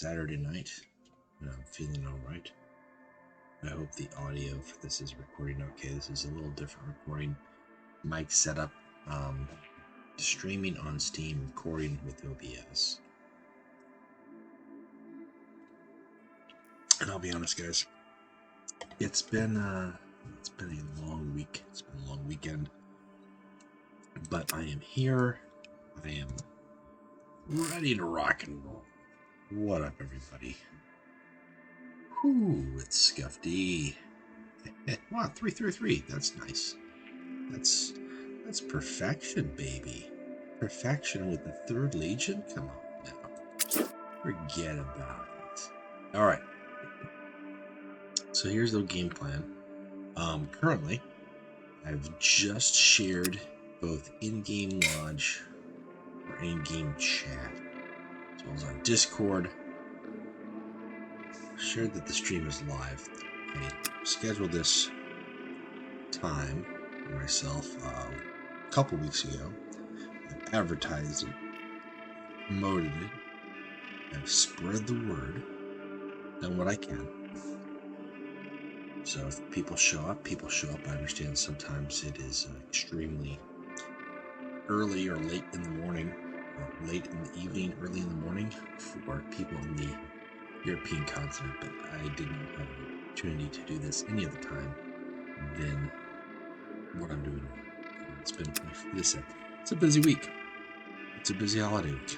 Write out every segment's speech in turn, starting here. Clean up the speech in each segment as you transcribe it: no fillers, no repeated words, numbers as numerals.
Saturday night, and I'm feeling all right. I hope the audio for this is recording okay. This is a little different recording mic setup. Streaming on Steam, recording with OBS. And I'll be honest, guys, it's been a long week. It's been a long weekend, but I am here. I am ready to rock and roll. What up, everybody? Whoo, it's Scuffy. Wow, 333. That's nice. That's perfection, baby. Perfection with the 3rd Legion? Come on now. Forget about it. All right. So here's the game plan. Currently, I've just shared both in-game lodge or in-game chat, as well as on Discord. Shared that the stream is live. I scheduled this time for myself a couple weeks ago. I've advertised it, promoted it, I've spread the word, done what I can. So if people show up, people show up. I understand sometimes it is extremely early or late in the morning, or late in the evening, early in the morning for people in the European continent, but I did not have an opportunity to do this any other time than what I'm doing. It's been, it's a busy week. It's a busy holiday week.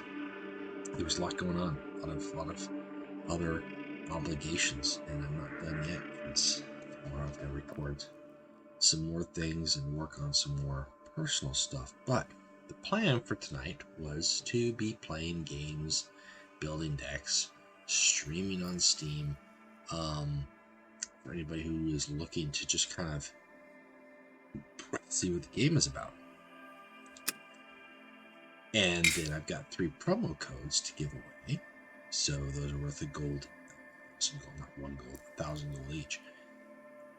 There was a lot going on, a lot of other obligations, and I'm not done yet because tomorrow I've got to record some more things and work on some more personal stuff. But the plan for tonight was to be playing games, building decks, streaming on Steam. For anybody who is looking to just kind of see what the game is about. And then I've got 3 promo codes to give away. So those are worth a gold, not 1 gold, 1,000 gold each.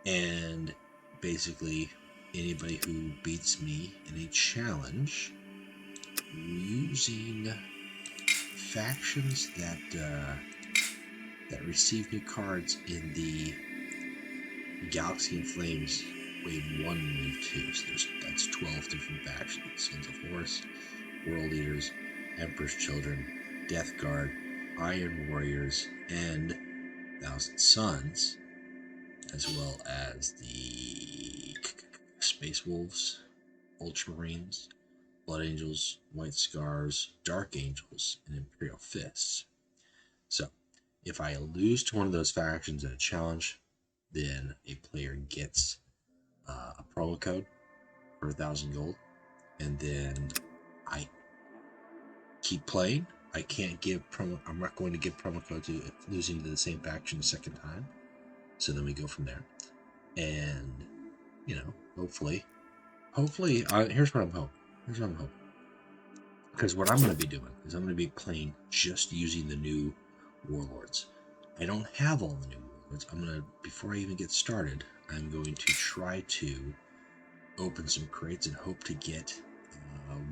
And basically, anybody who beats me in a challenge using factions that receive new cards in the Galaxy and Flames Wave 1 and Wave 2. So that's 12 different factions. Sons of Horus, World Eaters, Emperor's Children, Death Guard, Iron Warriors, and Thousand Sons, as well as the Space Wolves, Ultramarines, Blood Angels, White Scars, Dark Angels, and Imperial Fists. So, if I lose to one of those factions in a challenge, then a player gets a promo code for 1,000 gold, and then I keep playing. I can't give promo. I'm not going to give promo code to losing to the same faction a second time. So then we go from there, and hopefully, here's what I'm hoping. Because what I'm going to be doing is I'm going to be playing just using the new warlords. I don't have all the new warlords. Before I even get started, I'm going to try to open some crates and hope to get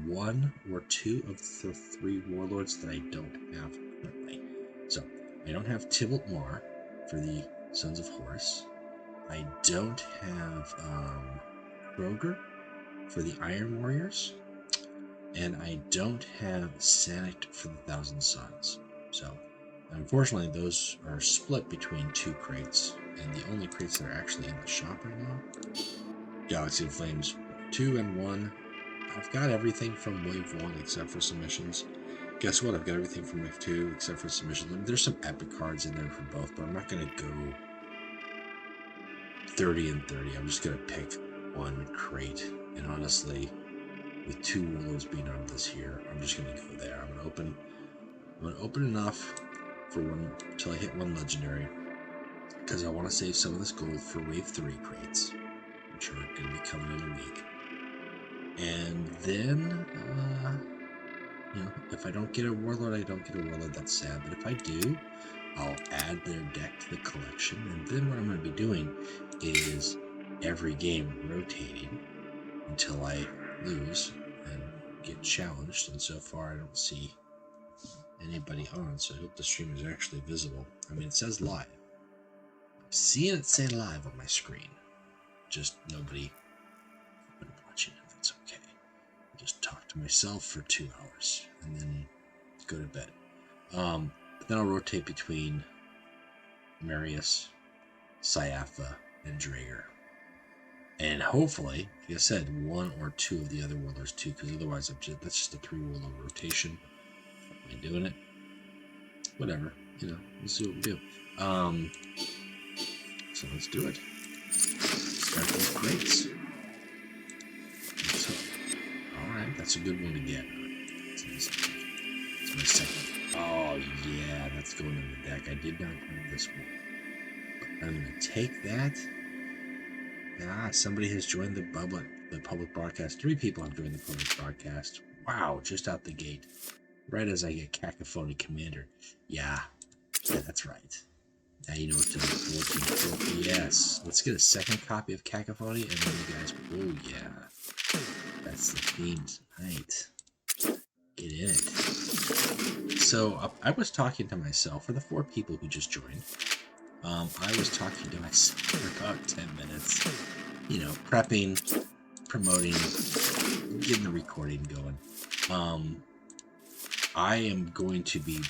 1 or 2 of the 3 warlords that I don't have currently. So I don't have Tybalt Mar for the Sons of Horus. I don't have Draeger for the Iron Warriors, and I don't have Sanic for the Thousand Sons. So unfortunately, those are split between 2 crates, and the only crates that are actually in the shop right now, Galaxy of Flames 2 and 1. I've got everything from Wave 1 except for submissions. Guess what? I've got everything from Wave 2 except for submissions. There's some epic cards in there for both, but I'm not going to go 30 and 30. I'm just going to pick 1 crate. And honestly, with 2 warlords being on this here, I'm just going to go there. I'm going to open enough for 1 until I hit 1 legendary, because I want to save some of this gold for Wave 3 crates, which are going to be coming in a week. And then, if I don't get a warlord, I don't get a warlord. That's sad. But if I do, I'll add their deck to the collection. And then what I'm going to be doing is every game rotating until I lose and get challenged. And so far, I don't see anybody on, so I hope the stream is actually visible. I mean, it says live. I'm seeing it say live on my screen. Just nobody been watching it. That's okay. I'll just talk to myself for 2 hours and then go to bed. But then I'll rotate between Marius, Syafa, and Draeger. And hopefully, like I said, 1 or 2 of the other warlords too, because otherwise that's just a 3 warlord rotation. Am I doing it? Whatever, we'll see what we do. So let's do it. Start these crates. So, alright, that's a good one to get. It's my second. Oh yeah, that's going in the deck. I did not have this one. But I'm gonna take that. Somebody has joined the public broadcast. 3 people have joined the public broadcast. Wow, just out the gate. Right as I get Cacophony Commander. Yeah, that's right. Now you know what to look forward to. Yes, let's get a second copy of Cacophony, and then you guys, oh yeah, that's the theme tonight. Get in it. So I was talking to myself, for the 4 people who just joined, I was talking to myself for about 10 minutes, prepping, promoting, getting the recording going. I myself am going to be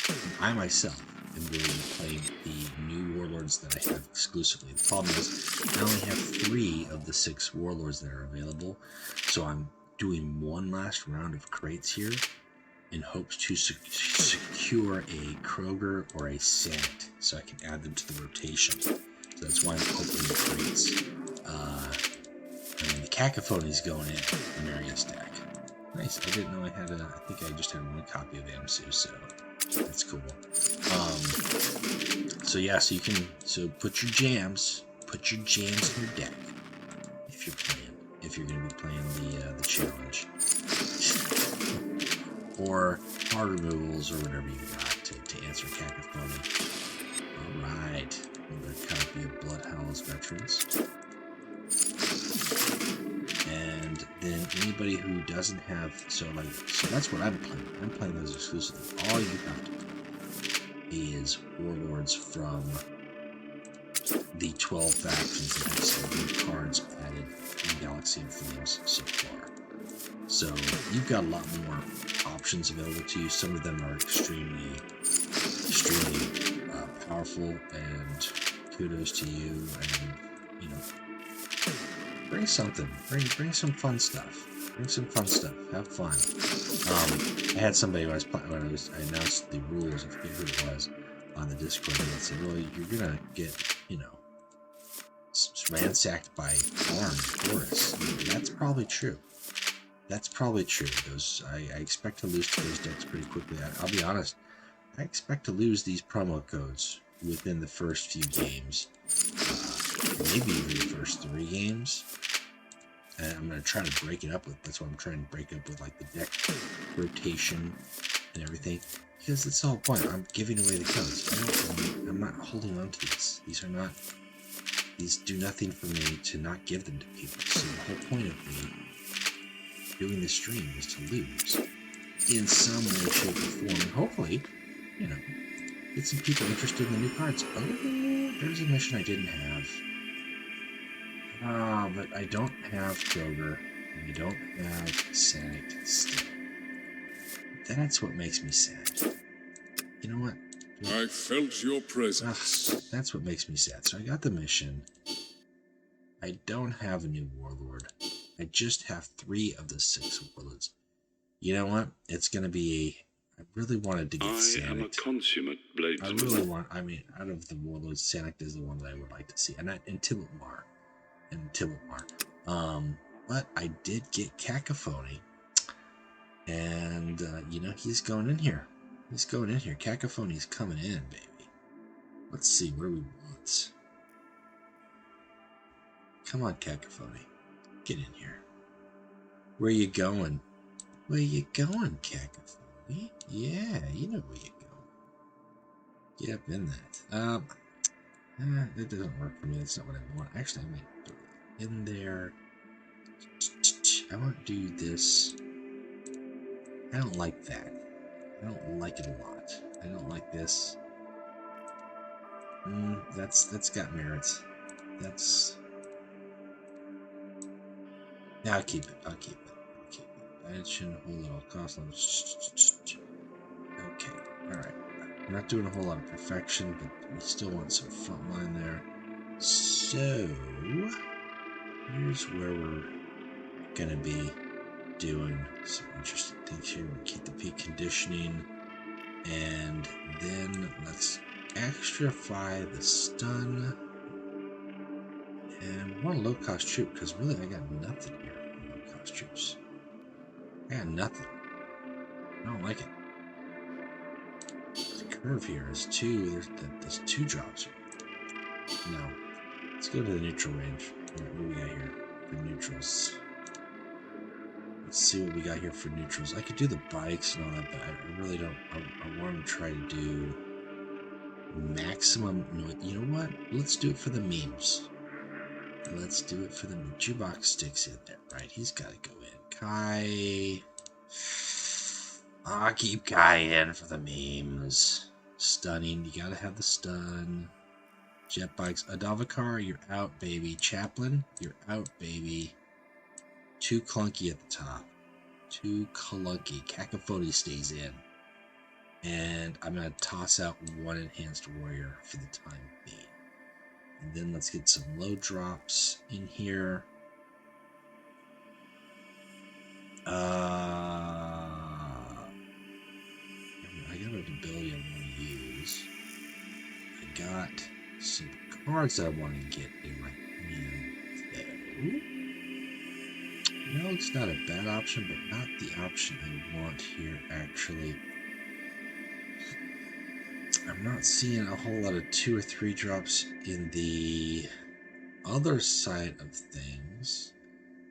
playing the new warlords that I have exclusively. The problem is I only have 3 of the 6 warlords that are available, so I'm doing one last round of crates here in hopes to secure a Kroger or a Sanic so I can add them to the rotation. So that's why I'm opening the crates. The Cacophony's going in the Marius deck. Nice. I didn't know I had I think I just had 1 copy of Amsu, so that's cool. So yeah, so put your jams in your deck if you're going to be playing the challenge. Or hard removals or whatever you got to answer Cacophony. Alright. Another copy of Bloodhowl's Veterans. And then anybody who doesn't have, so that's what I'm playing. I'm playing those exclusively. All you have to do is warlords from the 12 factions that have some new cards added in Galaxy of Flames so far. So you've got a lot more options available to you. Some of them are extremely powerful, and kudos to you. And bring something. Bring some fun stuff. Have fun. I had somebody when I announced the rules, I forget who it was, on the Discord, and said, well, you're gonna get, ransacked by Horus. That's probably true. I expect to lose to those decks pretty quickly. I'll be honest, I expect to lose these promo codes within the first few games. Maybe even the first 3 games. And I'm going to try to break it up with, that's what I'm trying to break up with, like the deck rotation and everything. Because it's the whole point. I'm giving away the codes. I'm not holding on to these. These do nothing for me to not give them to people. So the whole point of me doing this stream is to lose in some way, shape, or form. And hopefully, get some people interested in the new cards. Oh, there's a mission I didn't have. But I don't have Draeger, and I don't have Sanic still. That's what makes me sad. You know what? I felt your presence. That's what makes me sad. So I got the mission. I don't have a new warlord. I just have 3 of the 6 warlords. You know what? It's going to be I really wanted to get Sanic. I am a consummate bladesman. I really want, out of the warlords, Sanic is the one that I would like to see. And Tibetmar. But I did get Cacophony. And, he's going in here. Cacophony's coming in, baby. Let's see, what do we want? Come on, Cacophony. Get in here. Where you going? Cacophony? Yeah, you know where you're going. Get up in that. That doesn't work for me. That's not what I want. Actually, I might do it in there. I want to do this. I don't like that. I don't like it a lot. I don't like this. That's got merits. Yeah, I'll keep it. I'll keep it. I shouldn't hold it all cost. Okay, alright. We're not doing a whole lot of perfection, but we still want some front line there. So, here's where we're going to be doing some interesting things here. We'll keep the peak conditioning, and then let's extrafy the stun. And we want a low-cost troop, because really I got nothing here for low-cost troops. I got nothing. I don't like it. The curve here is two. There's two drops here. No. Let's go to the neutral range. What do we got here for neutrals? Let's see what we got here for neutrals. I could do the bikes and all that, but I really don't. I want to try to do maximum. No, you know what? Let's do it for the memes. Let's do it for the jukebox sticks in there, right? He's got to go in. Kai. I'll keep Kai in for the memes. Stunning. You got to have the stun. Jet bikes. Adavakar, you're out, baby. Chaplain, you're out, baby. Too clunky at the top. Too clunky. Cacophony stays in. And I'm going to toss out one enhanced warrior for the time being. And then let's get some low drops in here. I got an ability I want to use. I got some cards I want to get in my hand, though. No, it's not a bad option, but not the option I want here, actually. I'm not seeing a whole lot of 2 or 3 drops in the other side of things.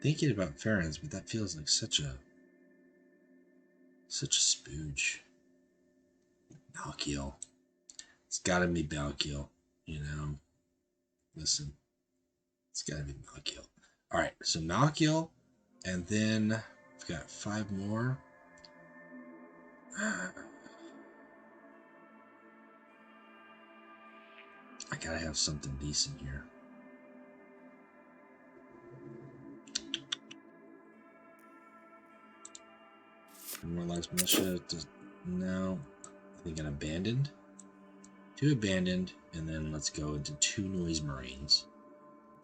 Thinking about Farron's, but that feels like such a spooge. Malkiel. It's gotta be Malkiel, you know. Listen, it's gotta be Malkiel. Alright, so Malkiel, and then we've got 5 more. I gotta have something decent here. More likes militia. No. I think an abandoned. 2 abandoned, and then let's go into 2 noise marines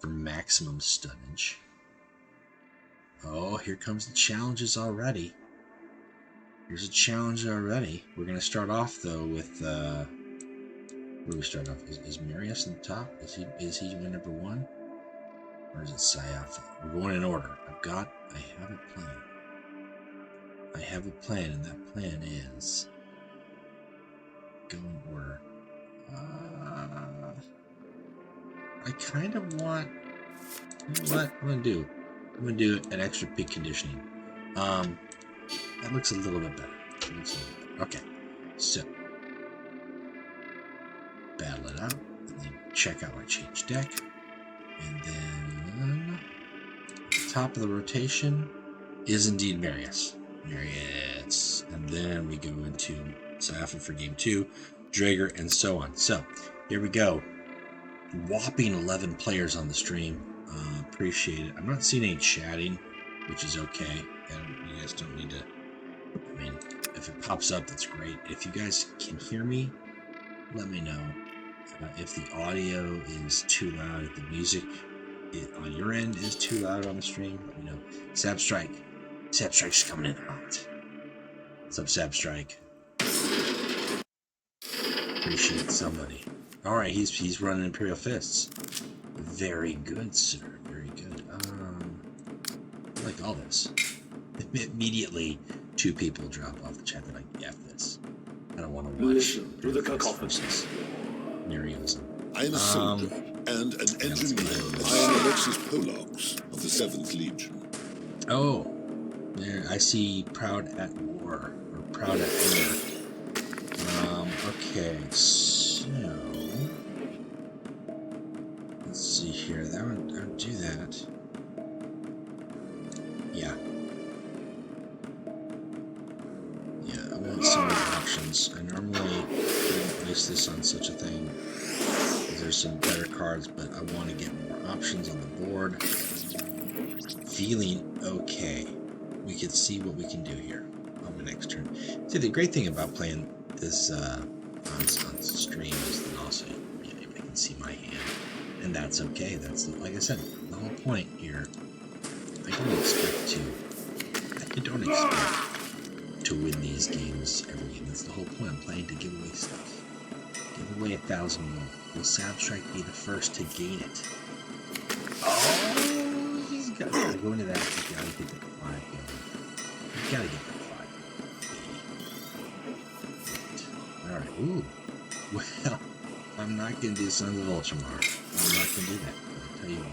for maximum stunnage. Oh, here comes the challenges already. Here's a challenge already. We're gonna start off though with where do we start off? Is Marius in the top? Is he my number 1? Or is it Syafa? We're going in order. I have a plan. I have a plan, and that plan is go in order. I kind of want. You know what I'm gonna do? I'm gonna do an extra peak conditioning. That looks a little bit better. Okay, so battle it out, and then check out my change deck, and then at the top of the rotation is indeed Marius. And then we go into Syafa for game 2, Draeger, and so on. So here we go. Whopping 11 players on the stream. Appreciate it. I'm not seeing any chatting, which is okay. And you guys don't need to. I mean, if it pops up, that's great. If you guys can hear me, let me know. If the audio is too loud, if the music on your end is too loud on the stream, let me know. Sabstrike. Sabstrike's coming in hot. What's up, Sabstrike? Appreciate somebody. Alright, he's running Imperial Fists. Very good, sir. Very good. I like all this. Immediately, 2 people drop off the chat. They're like, F this. I don't want to watch Listen to the cacophony. Nerealism. I am a soldier and an engineer. I am Alexis Pollox of the 7th Legion. Oh, there I see proud at war, or proud at war. Okay, so let's see here. That one, I don't do that. Yeah. Yeah, I want someone options. I normally wouldn't waste this on such a thing. There's some better cards, but I want to get more options on the board. Feeling okay. We can see what we can do here on the next turn. See, the great thing about playing this on stream is that also I can see my hand, and that's okay. That's like I said, the whole point here. I don't expect to win these games every game. That's the whole point. I'm playing to give away stuff. Give away 1,000 more. Will Sabstrike be the first to gain it? Oh, he's got to go into that. You gotta get that 5 going. You gotta get that 5 going. Alright, ooh. Well, I'm not gonna do Sons of Ultramar. I'm not gonna do that. I'll tell you what.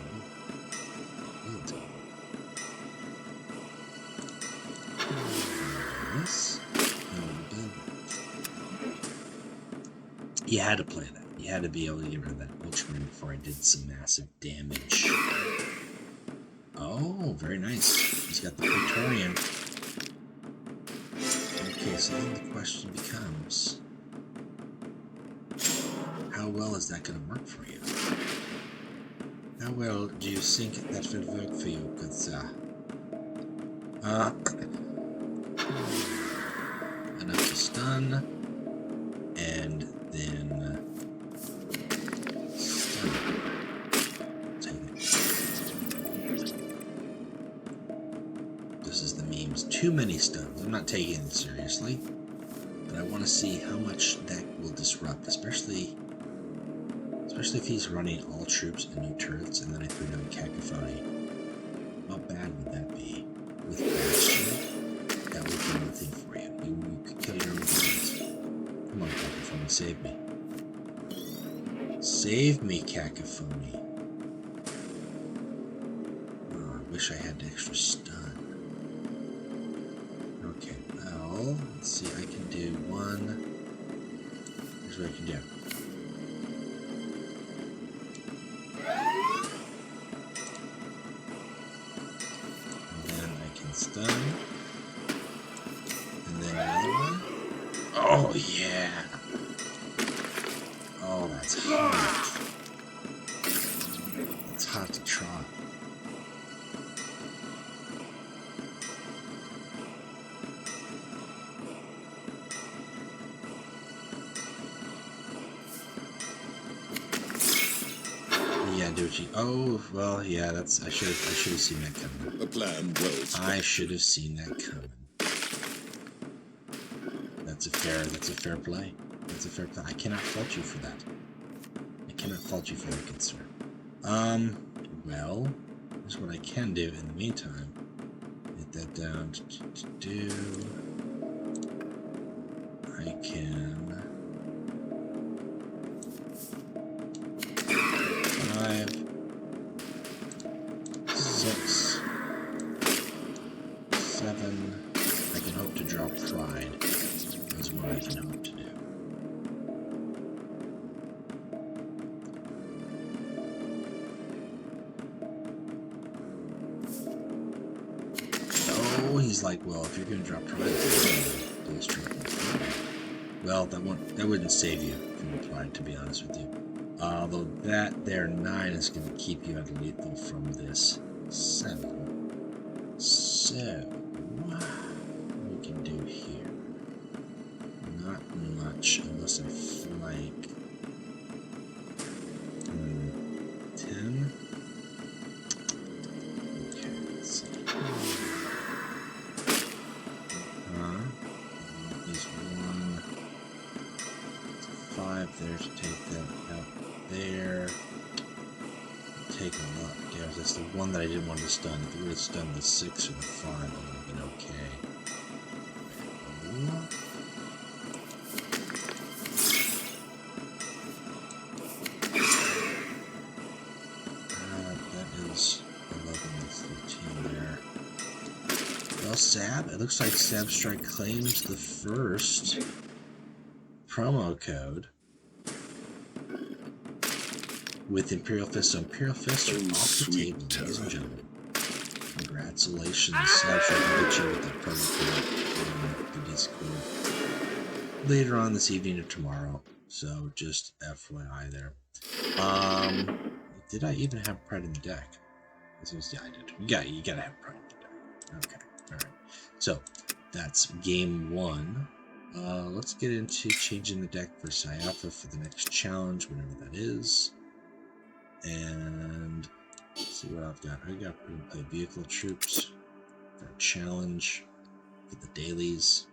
You had to play that. You had to be able to get rid of that Ultraman before I did some massive damage. Oh, very nice. He's got the Praetorian. Okay, so then the question becomes, how well is that going to work for you? How well do you think that will work for you? Because, enough to stun, and then stun. Take it. This is the memes. Too many stuns. I'm not taking it seriously, but I want to see how much that will disrupt, especially if he's running all troops and no turrets, and then I put down Cacophony. How bad would that be? With Bastion, that would do nothing for you. You could kill your own friends. Come on, Cacophony, save me. Save me, Cacophony. Oh, I wish I had extra stun. Okay, well, let's see, I can do one. Here's what I can do. Stun. And then another one. Oh, yeah. Oh, that's hot. It's hot to trot. Yeah, Doji. Oh, well, yeah, that's. I should have seen that coming. A plan well spotted. I should have seen that coming. That's a fair play. That's a fair play. I cannot fault you for that. I cannot fault you for that, good sir. Well, here's what I can do in the meantime. Get that down to do. I can. 5, 6, 7. I can hope to draw Pride. Is what I can hope to do. Oh, he's like, well, if you're gonna drop Pride, those triple. Well, that wouldn't save you from the Pride, to be honest with you. Although that there 9 is going to keep you at lethal from this 7. So, what we can do here? Not much unless I flank. 10. Okay, let's see. There's 1. 5 there to take that out there. Take a lot. Yeah, that's the one that I didn't want to stun. If it would have stunned the 6 or the 5, that would have been okay. That is 11 and 13 there. Well, Sab, it looks like Sabstrike claims the first promo code with Imperial Fist. So Imperial Fists are off the table, ladies and gentlemen. Congratulations, Sabstrike, I get you with that promo code in the Discord. later on this evening or tomorrow. So just FYI there. Did I even have Pride in the deck? Yeah, I did. You gotta have Pride in the deck. Okay, alright. So that's game 1. Let's get into changing the deck for Syafa for the next challenge, whenever that is. And let's see what I've got. We're gonna play vehicle troops for a challenge for the dailies.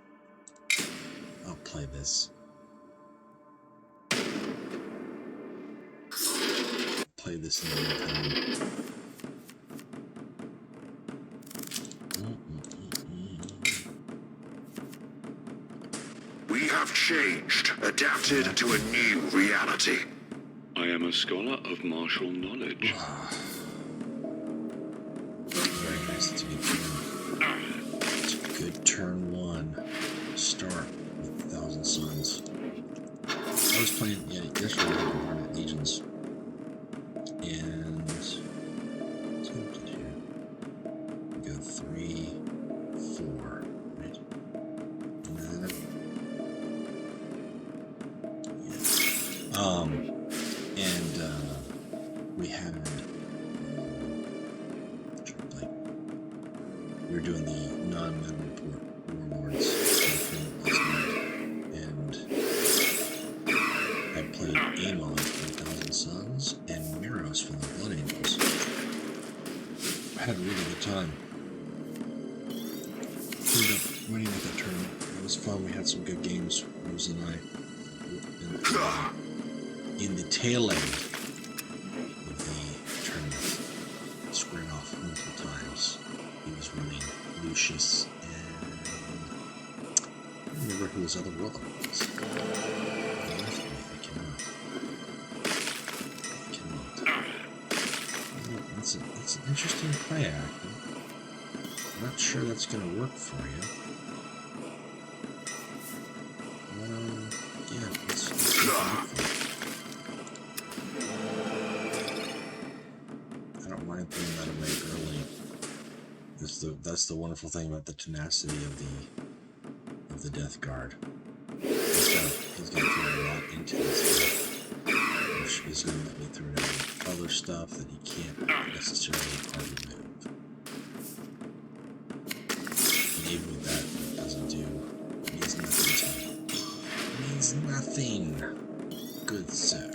I'll play this. Play this in the meantime. We have changed, adapted to a new reality. I am a scholar of martial knowledge. Very nice. It's a good turn. It's a good turn 1. Start with 1,000 Suns. I was playing, yesterday with Environment Legions. And what's going to do here? We go 3, 4, right? And then we had we were doing the non-meta report warlords last night, and I played Amon from 1,000 Suns and Miros from the Blood Angels. I had a really good time. Ended up winning with that tournament. It was fun. We had some good games, Rose and I. In the tail end of the tournament, squared off multiple times. He was winning Lucius, and I don't remember who his other warlord was. I cannot. It's an interesting play act. I'm not sure that's going to work for you. Yeah, let's see what for. I don't mind throwing that away early. That's the wonderful thing about the tenacity of the Death Guard. He's gonna throw a lot into this stuff. He's gonna let me throw down other stuff that he can't necessarily remove. And even with that, it doesn't do. It means nothing to me. It means nothing. Good sir.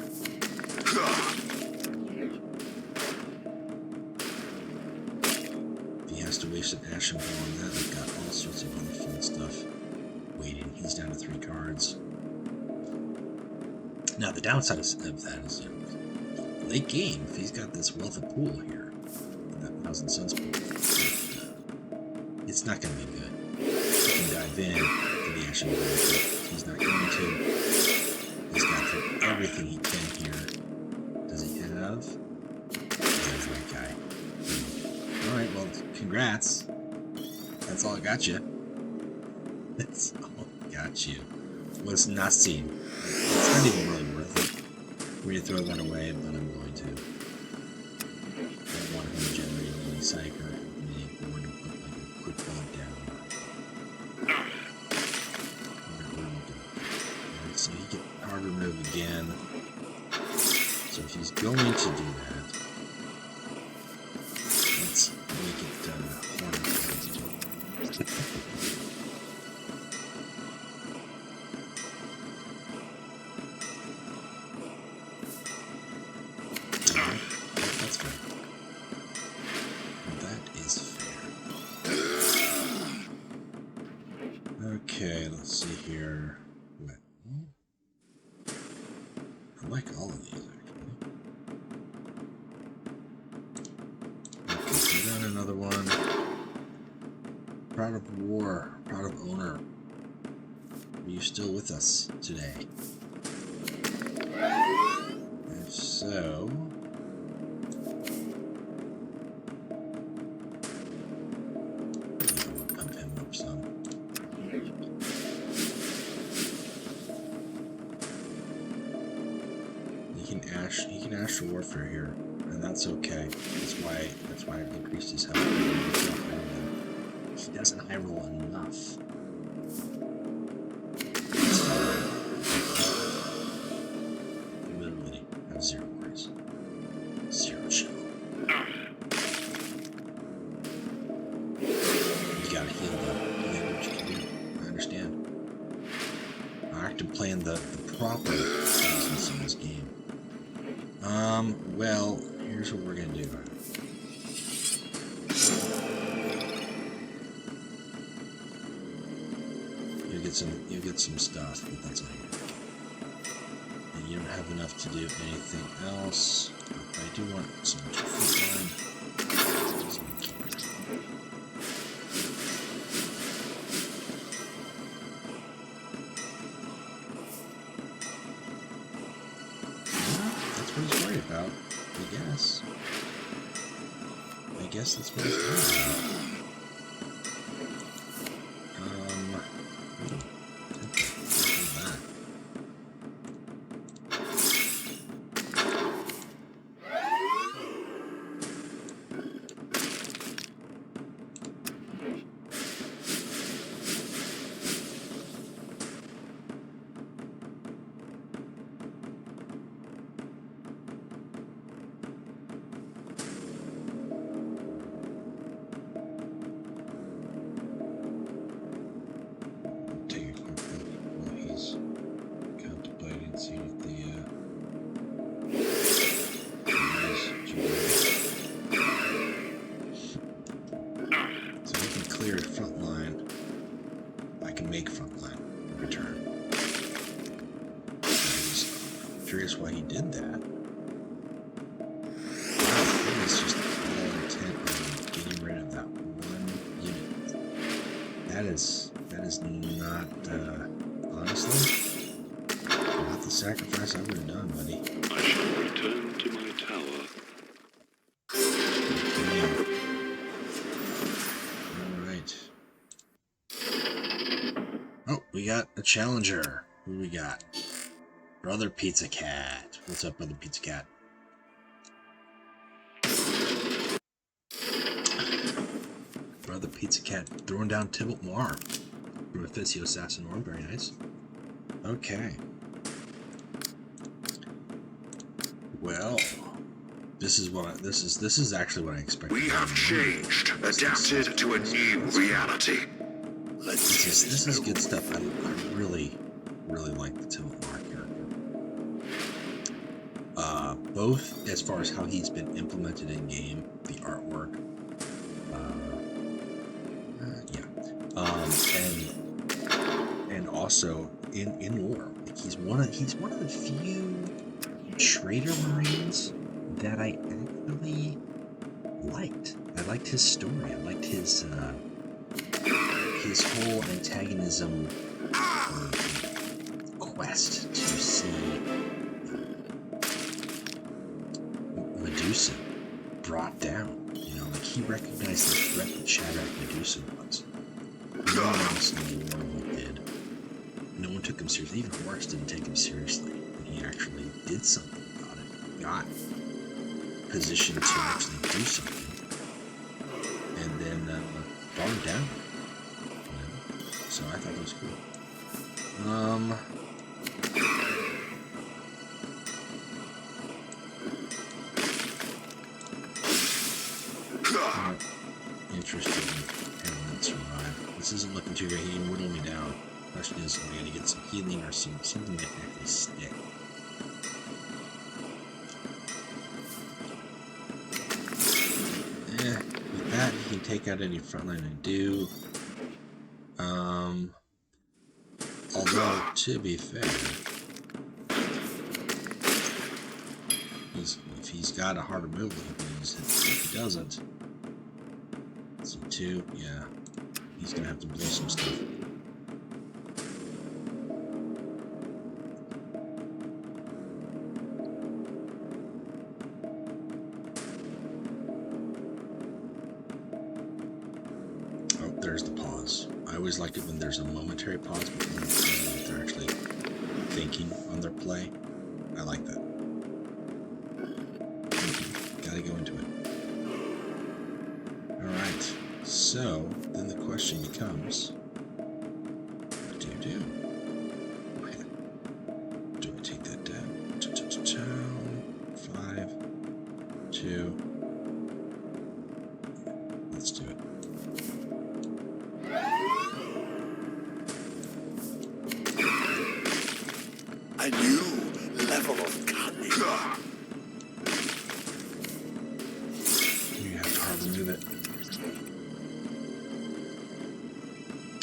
To waste an Ashen Ball on that. I've got all sorts of other fun stuff waiting. He's down to 3 cards. Now, the downside of that is, late game, if he's got this Wealth of Pool here, that 1,000 Suns pool, it's not going to be good. He can dive in to the Ashen Ball, but he's not going to. He's got everything he can here. Does he have? There's that guy. Alright, well, congrats. That's all I got you. That's all I got you. Was nothing. It's not even really worth it. We're going to throw that away, but I'm going to. I don't want him generating any psych or any board to put like a quick ball down. Alright, so he get hard remove again. So if he's going to do that, let's make it harder for him to do. That's fair. That is fair. Okay, let's see here. What? I like all of these, actually. Okay, another one. Proud of War, Proud of Owner. Are you still with us today? If so, we'll pump him up some. He can Astral Warfare here, and that's okay. That's why I've increased his health. He doesn't high roll enough. That's fine. to plan the proper seasons in this game. Well, here's what we're gonna do. You'll get some stuff, but that's all you get. And you don't have enough to do anything else. I do want some frontline. That's what he's worried about, I guess. I guess that's what he's worried about. Curious why he did that. He was just all intent on getting rid of that one unit. That is not, honestly, not the sacrifice I would have done, buddy. I shall return to my tower. Alright. Oh, we got a challenger. Who do we got? Brother Pizza Cat. What's up, Brother Pizza Cat? Brother Pizza Cat throwing down Tybalt Mar from Officio Assassinorum. Very nice. Okay. Well, this is actually what I expected. We have changed, adapted to a new reality. This is good stuff. I really like the Tybalt Mar character. Both as far as how he's been implemented in game, the artwork, and also in lore. Like he's one of the few traitor marines that I actually liked. I liked his story. I liked his whole antagonism quest to see Medusa brought down. You know, like he recognized the threat that Shadrach Medusa was. No one else in the world did. No one took him seriously. Even Horus didn't take him seriously. And he actually did something about it. Got positioned to actually do something. And then brought him down. You know? So I thought that was cool. Interested in having that survive. This isn't looking too great. He can whittle me down. The question is, am I going to get some healing or something that can actually stick? With that, he can take out any frontline I do. Although, to be fair, if he's got a harder move, he can use it. If he doesn't, so 2, yeah, he's gonna have to blow some stuff. Oh, there's the pause. I always like it when there's a momentary pause before they're actually thinking on their play. I like that. Gotta go into it. Alright, so then the question becomes, what do you do? Okay. Do I take that down? 5, 2. Let's do it. new level of cunning. You have to hard remove it.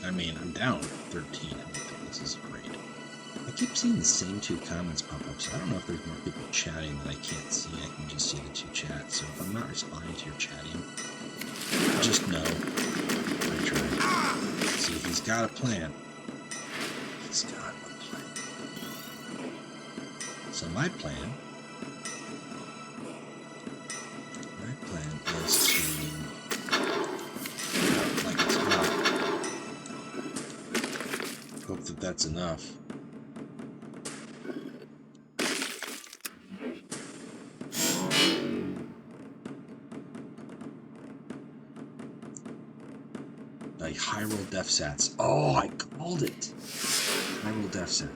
I mean, I'm down 13. This is great. I keep seeing the same two comments pop up, so I don't know if there's more people chatting that I can't see. I can just see the two chats. So if I'm not responding to your chatting, just know I tried. See, he's got a plan. He's got a plan. So my plan is to, like it's hot. Hope that that's enough. Like high roll def sats. Oh, I called it. High roll def sat.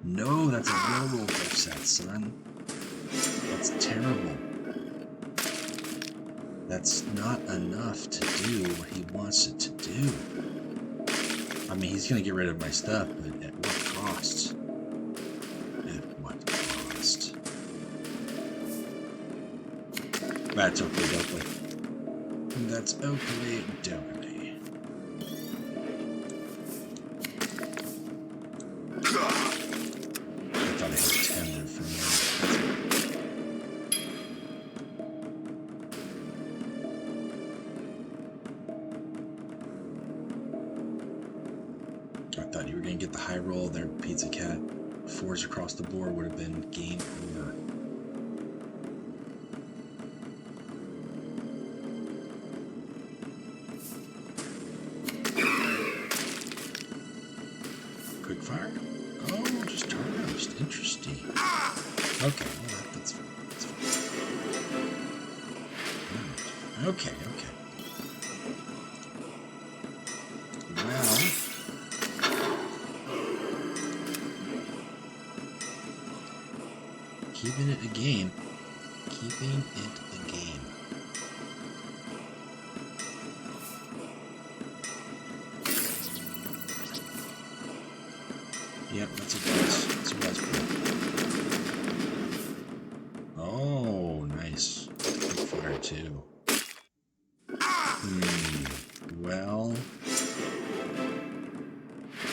No, that's a low roll def sat, son. That's terrible. That's not enough to do what he wants it to do. I mean, he's gonna get rid of my stuff, but at what cost? At what cost? That's okay, Dokley. That's okay, Dokley. I thought I had 10 there for me. I thought you were going to get the high roll there, Pizza Cat. 4s across the board would have been game over. Quick fire? Oh, just tarnished. Interesting. Okay, well, that's fine. That's fine. Okay, okay. Well, keeping it a game. Keeping it a game. Yep, that's a buzz. That's a buzz. Oh, nice. Quick fire too. Well,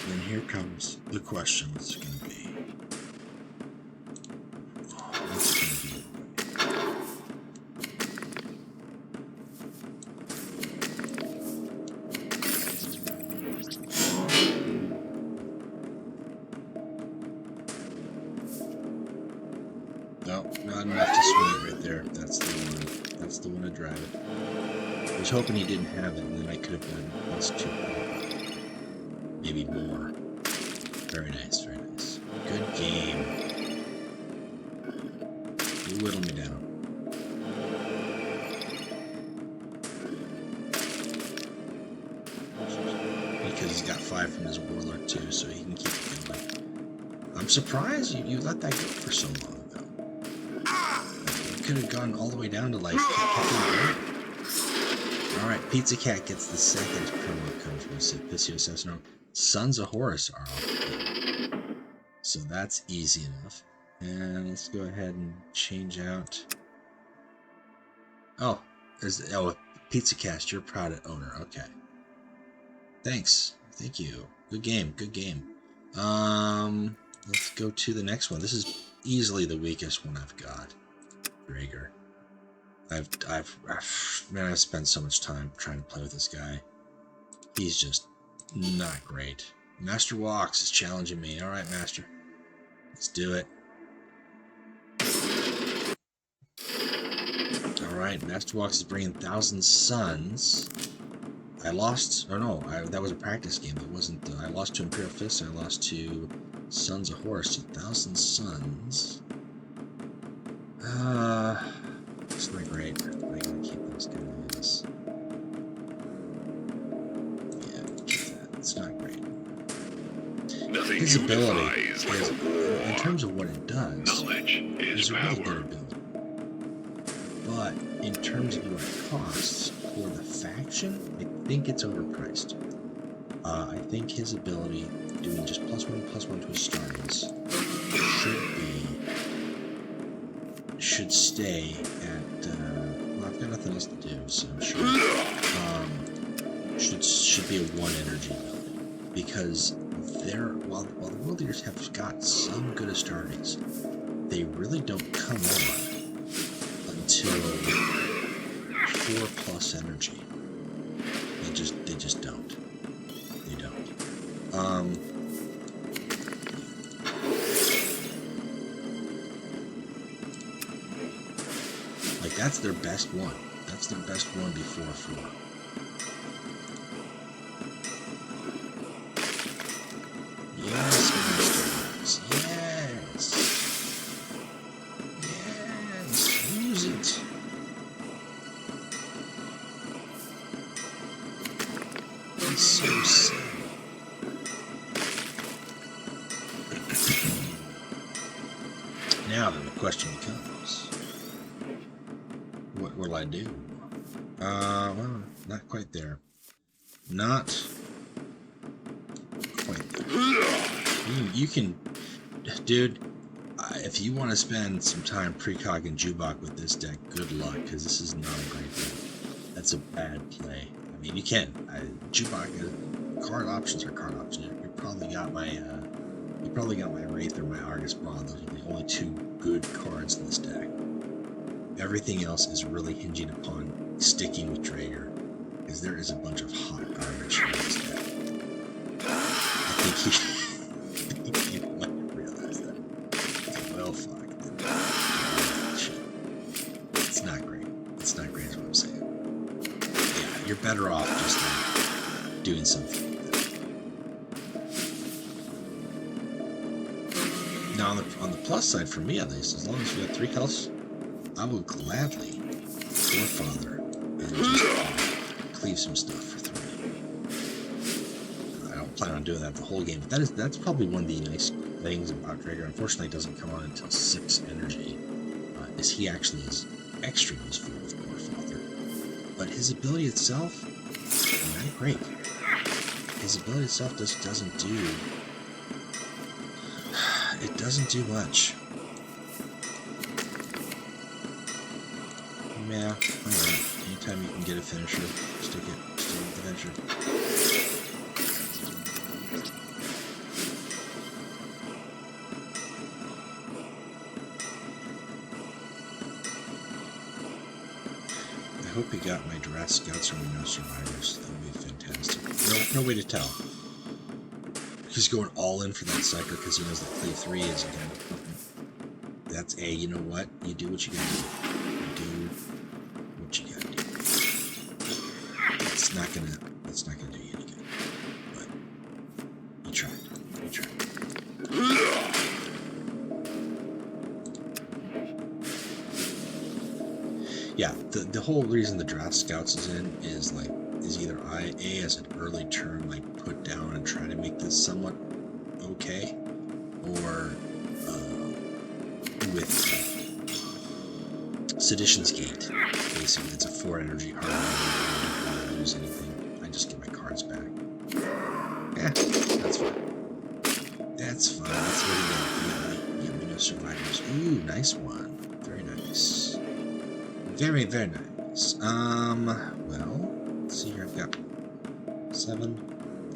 then here comes the question. What's it going to be? What's it going to be? No, not enough to swing it right there. That's the one. That's the one to drive it. I was hoping he didn't have it, and then I could have done +2. Maybe more. Very nice, very nice. Good game. You whittle me down. Because he's got 5 from his warlord too, so he can keep it going. I'm surprised you let that go for so long, though. You could have gone all the way down to like 15. Alright, Pizza Cat gets the second promo code from Vicio Cessno. Sons of Horus are off. So that's easy enough. And let's go ahead and change out. Oh, Pizza Cast, you're proud owner. Okay. Thanks. Thank you. Good game. Good game. Let's go to the next one. This is easily the weakest one I've got. Draeger. I've spent so much time trying to play with this guy. He's just not great. Master Walks is challenging me. All right, Master. Let's do it. All right, Master Walks is bringing 1,000 Suns. I lost. Oh no, that was a practice game. That wasn't. I lost to Imperial Fist. I lost to Sons of Horus. 1,000 Suns. It's not great. I gotta keep those guys. Yeah, keep that. It's not great. Nothing His ability, unifies like a war. in terms of what it does, Knowledge is is a really good power. ability. But in terms of what it costs for the faction, I think it's overpriced. I think his ability, doing just +1/+1 to his startings, should stay at. Well, I've got nothing else to do, so I'm sure. Should be a 1 energy building, because while the world leaders have got some good Astartes, they really don't come on until 4+ energy. They just don't. They don't. Like, that's their best one. That's their best one before 4. Yes, Masters. Yes. Yes. Use it. It's so sad. Now then, the question becomes, what will I do? Well, not quite there. Not quite there. You can, dude, if you want to spend some time precog and Jubok with this deck, good luck, because this is not a great deck. That's a bad play. I mean, you can. Jubok, card options are card options. You probably got my Wraith or my Argus Brawn. Those are the only 2 good cards in this deck. Everything else is really hinging upon sticking with Draeger, because there is a bunch of hot garbage in this deck. I think you might realize that. Well, fuck. It's not great. It's not great is what I'm saying. Yeah, you're better off just like doing something. Now, on the plus side, for me at least, as long as you got 3 health, I will gladly Forefather and just cleave some stuff for 3. I don't plan on doing that the whole game, but that's probably one of the nice things about Draeger. Unfortunately, it doesn't come on until 6 energy, as he actually is extra useful with Forefather. But his ability itself, not great. His ability itself just doesn't do. It doesn't do much. Yeah, alright. Anytime you can get a finisher, stick with the finisher. I hope he got my Draft Scouts or no survivors. That would be fantastic. No way to tell. He's going all in for that cycle because he knows that play 3 is again. That's A. You know what? You do what you gotta do. You do what you gotta do. It's not gonna do you any good. But you tried. You tried. Yeah, the whole reason the Draft Scouts is in is either A, as an early turn, put down and try to make this somewhat okay, or with Sedition's Gate. Basically, it's a 4 energy hard. I don't lose anything. I just get my cards back. Yeah, that's fine. That's fine. That's what you got. Yeah, we know survivors. Ooh, nice one. Very nice. Very, very nice. Well, let's see here. I've got 7.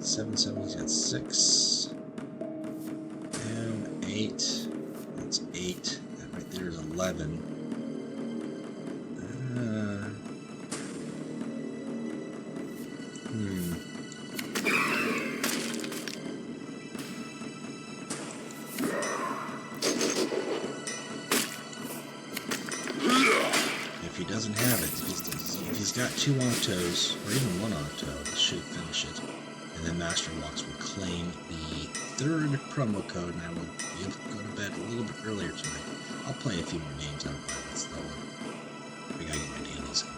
7, he's got 6. And 8. That's 8. That right there is 11. If he doesn't have it, if he's got 2 autos, or even 1 auto, this should finish it. And then Master Walks will claim the 3rd promo code, and I will be able to go to bed a little bit earlier tonight. I'll play a few more games out of that's the one. I gotta get my dailies in.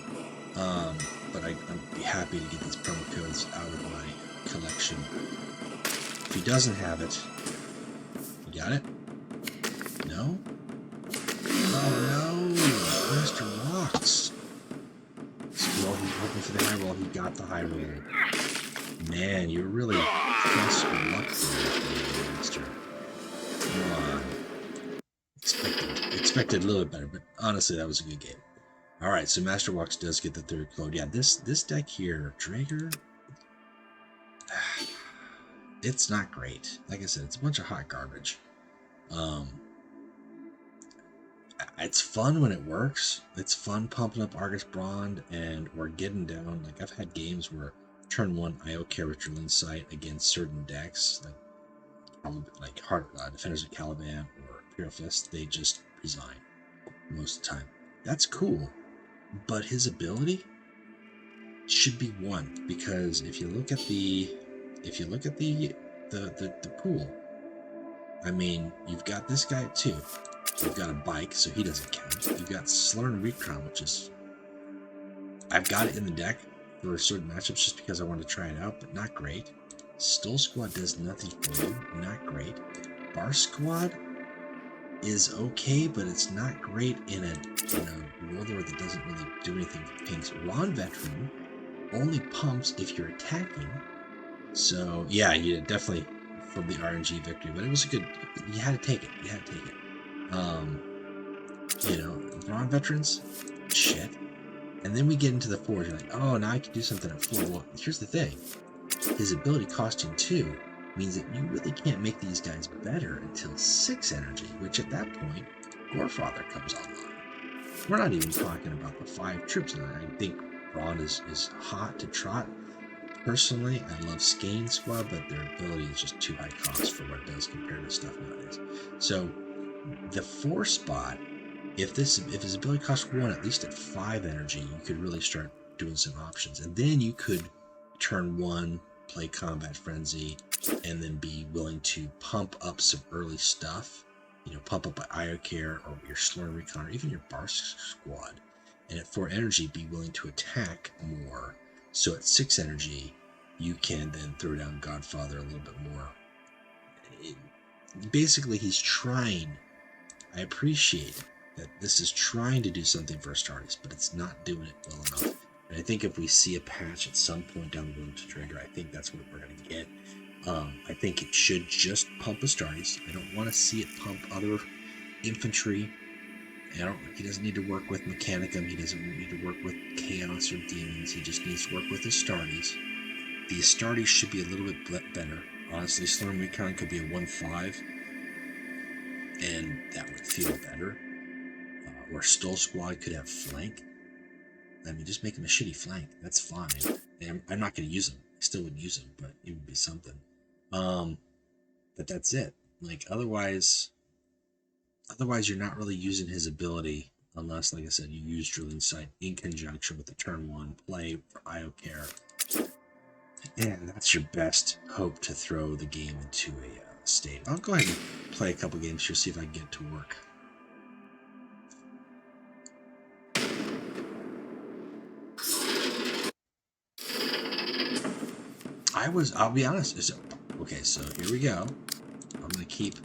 But I'd be happy to get these promo codes out of my collection. If he doesn't have it, you got it? No? Oh no! Master Walks! Well, he's hoping for the high roll. He got the high roll. Man, you're really pressed for luck there, Master. Come on. Expect expected a little bit better, but honestly, that was a good game. All right, so Master Walks does get the third code. Yeah, this deck here, Draeger, it's not great. Like I said, it's a bunch of hot garbage. It's fun when it works. It's fun pumping up Argus Brond and we're getting down. Like I've had games where turn 1 IO character Insight against certain decks, like Defenders of Caliban or Imperial Fist, they just resign most of the time. That's cool, but his ability should be 1, because if you look at the pool, I mean, you've got this guy at 2. You've got a bike, so he doesn't count. You've got Slurn Recon, which is, I've got it in the deck for certain matchups just because I want to try it out, but not great. Stole Squad does nothing for you, not great. Bar Squad is okay, but it's not great in a warlord that doesn't really do anything for pinks. Ron Veteran only pumps if you're attacking, so yeah, you definitely from the RNG victory, but it was a good. You had to take it. Ron Veterans, shit. And then we get into the 4s. You're like, oh, now I can do something at 4. Well, here's the thing. His ability costing 2 means that you really can't make these guys better until 6 energy, which at that point, Gorefather comes online. We're not even talking about the 5 troops. And I think Ron is hot to trot. Personally, I love Skane Squad, but their ability is just too high cost for what it does compared to stuff nowadays. So the 4 spot, if his ability costs 1, at least at 5 energy, you could really start doing some options. And then you could turn 1, play Combat Frenzy, and then be willing to pump up some early stuff. Pump up an IO Care or your Slurn Recon or even your Bar Squad. And at 4 energy, be willing to attack more. So at 6 energy, you can then throw down Godfather a little bit more. Basically, he's trying. I appreciate that this is trying to do something for Astartes, but it's not doing it well enough. And I think if we see a patch at some point down the road to Draeger, I think that's what we're going to get. I think it should just pump Astartes. I don't want to see it pump other infantry. He doesn't need to work with Mechanicum. He doesn't need to work with Chaos or Demons. He just needs to work with Astartes. The Astartes should be a little bit better. Honestly, Slurm Recon could be a 1-5, and that would feel better. Or Stole Squad could have flank. I mean, just make him a shitty flank. That's fine. And I'm not going to use him. I still wouldn't use him, but it would be something. But that's it. Like, otherwise, you're not really using his ability unless, like I said, you use Drilling Sight in conjunction with the turn 1 play for IO Care. And that's your best hope to throw the game into a state. I'll go ahead and play a couple games here, see if I can get it to work. I'll be honest. Okay, so here we go. I'm going to keep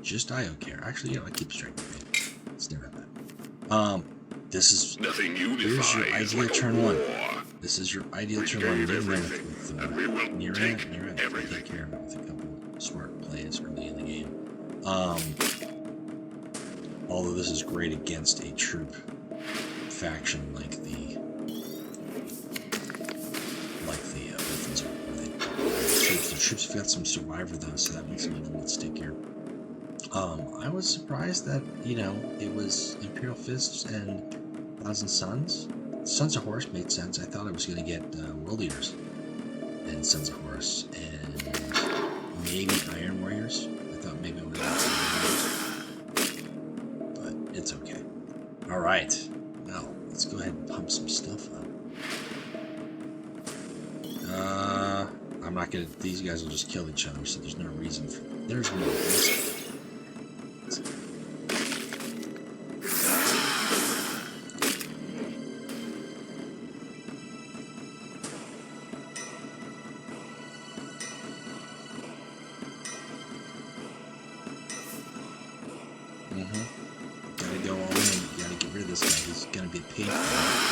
just IO Care. Actually, I keep Strength. It's never bad. This is... Nothing here's your ideal turn 1. This is your ideal turn 1. With Near-Ant. I take care of it with a couple smart plays early in the game. Although this is great against a troop faction like the Orphans are. The troops have got some survivor though, so that makes them a little bit stickier. I was surprised that, it was Imperial Fists and Thousand Sons. Sons of Horus made sense. I thought I was going to get World Eaters and Sons of Horus and maybe Iron Warriors. I thought maybe I would have got Iron Warriors, but it's okay. Alright, now let's go ahead and pump some stuff up. I'm not gonna, these guys will just kill each other, so there's no reason for it. There's no reason. Gotta go all in. Gotta get rid of this guy. He's gonna be paid for.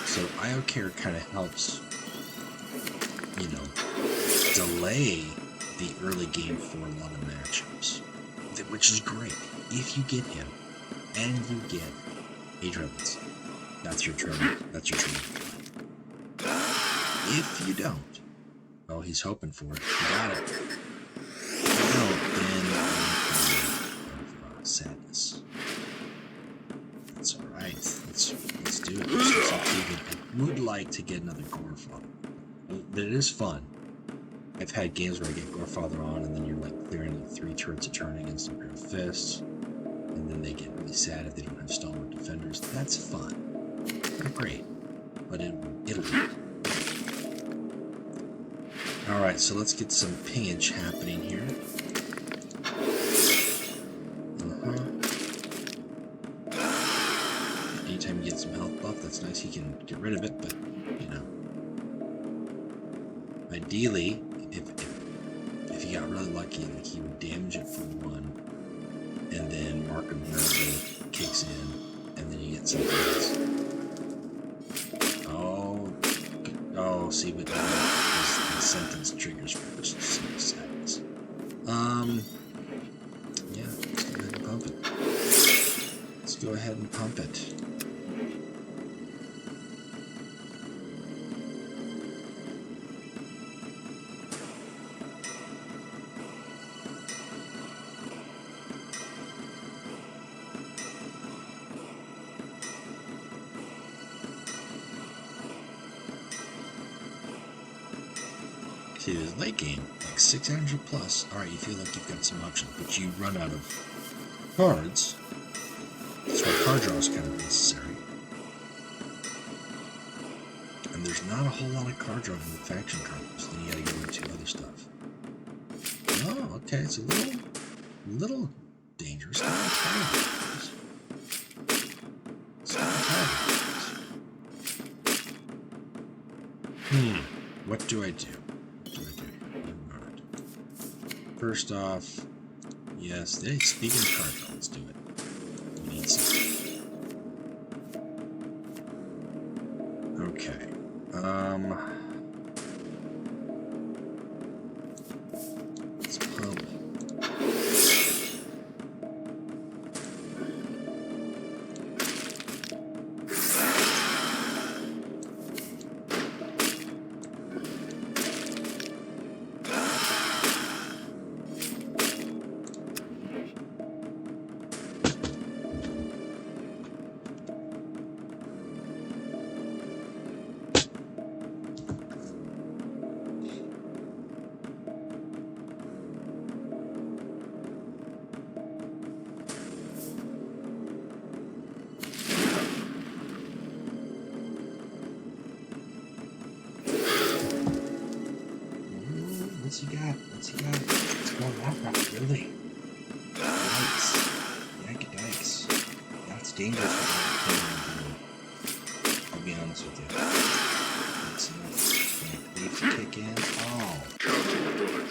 So IO Care kind of helps, delay the early game for a lot of matchups. which is great. If you get him, and you get a Drillets, that's your turn. That's your turn. If you don't, oh, he's hoping for it. You got it. If you don't, then sadness. That's all right. Let's do it. I would like to get another Gorefather. It is fun. I've had games where I get Gorefather on, and then you're like clearing like 3 turrets a turn against a pair of fists, and then they get really sad if they don't have stalwart defenders. That's fun. Not great, but in Italy. All right, so let's get some pingage happening here. Anytime you get some health buff, that's nice. He can get rid of it, but you know, ideally, if he got really lucky, like he would damage it for 1, and then Mark of Nerve kicks in, and then you get something else. Oh, see, but the sentence triggers first. Sadness. Yeah, let's go ahead and pump it. Let's go ahead and pump it. See, there's late game, like 600 plus. Alright, you feel like you've got some options, but you run out of cards. That's why card draw is kind of necessary. And there's not a whole lot of card draw in the faction cards. Then you gotta go into other stuff. Oh, okay, it's a little dangerous. Not entirely dangerous. It's not entirely dangerous. What do I do? First off, yes, speaking of card draw, let's do it. We need some. Okay. Let's pump. What's he got? What's he got? It's going that route, really? Dikes. Yank dikes. That's dangerous for I'll be honest with you. That's enough. Cleave to kick in. Oh.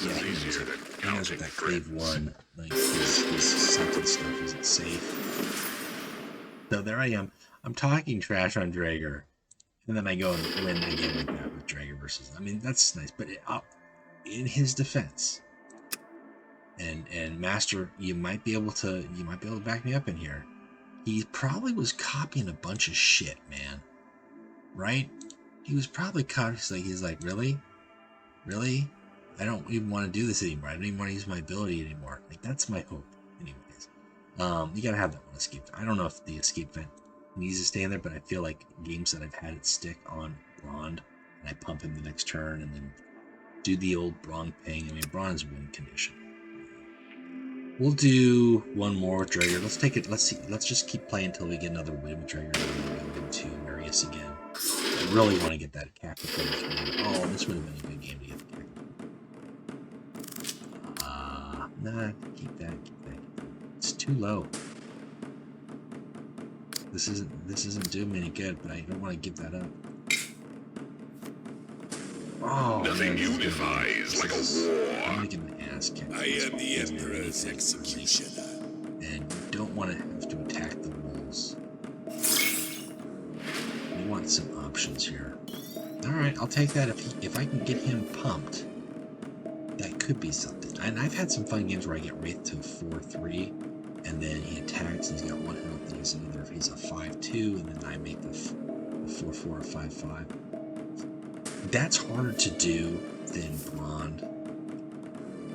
Yeah, he knows it. He knows what that Cleave 1, like, his sentence stuff isn't safe. So there I am. I'm talking trash on Draeger. And then I go and win a game like that with Draeger versus. I mean, that's nice, but in his defense, and Master, you might be able to back me up in here. He probably was copying a bunch of shit, man. Right? He was probably copying. He's like, really? I don't even want to do this anymore. I don't even want to use my ability anymore. Like, that's my hope, anyways. You gotta have that one escape. I don't know if the escape vent needs to stay in there, but I feel like games that I've had it stick on Brond, and I pump him the next turn, and then do the old Braun ping. I mean, Braun's win condition. We'll do one more with Draeger. Let's take it. Let's see. Let's just keep playing until we get another win with Draeger. And we'll go into Marius again. I really want to get that Cactus. Oh, this would have been a good game to get the Cactus. Nah, keep that. It's too low. This isn't doing me any good, but I don't want to give that up. Oh, Nothing man, unifies like a war. I'm gonna get my ass kicked. I am the Emperor's executioner. And you don't want to have to attack the walls. We want some options here. Alright, I'll take that. If I can get him pumped, that could be something. And I've had some fun games where I get Wraith to 4-3, and then he attacks, and he's got 1 health, and he's a 5-2, and then I make the 4-4 or 5-5. That's harder to do than Blonde.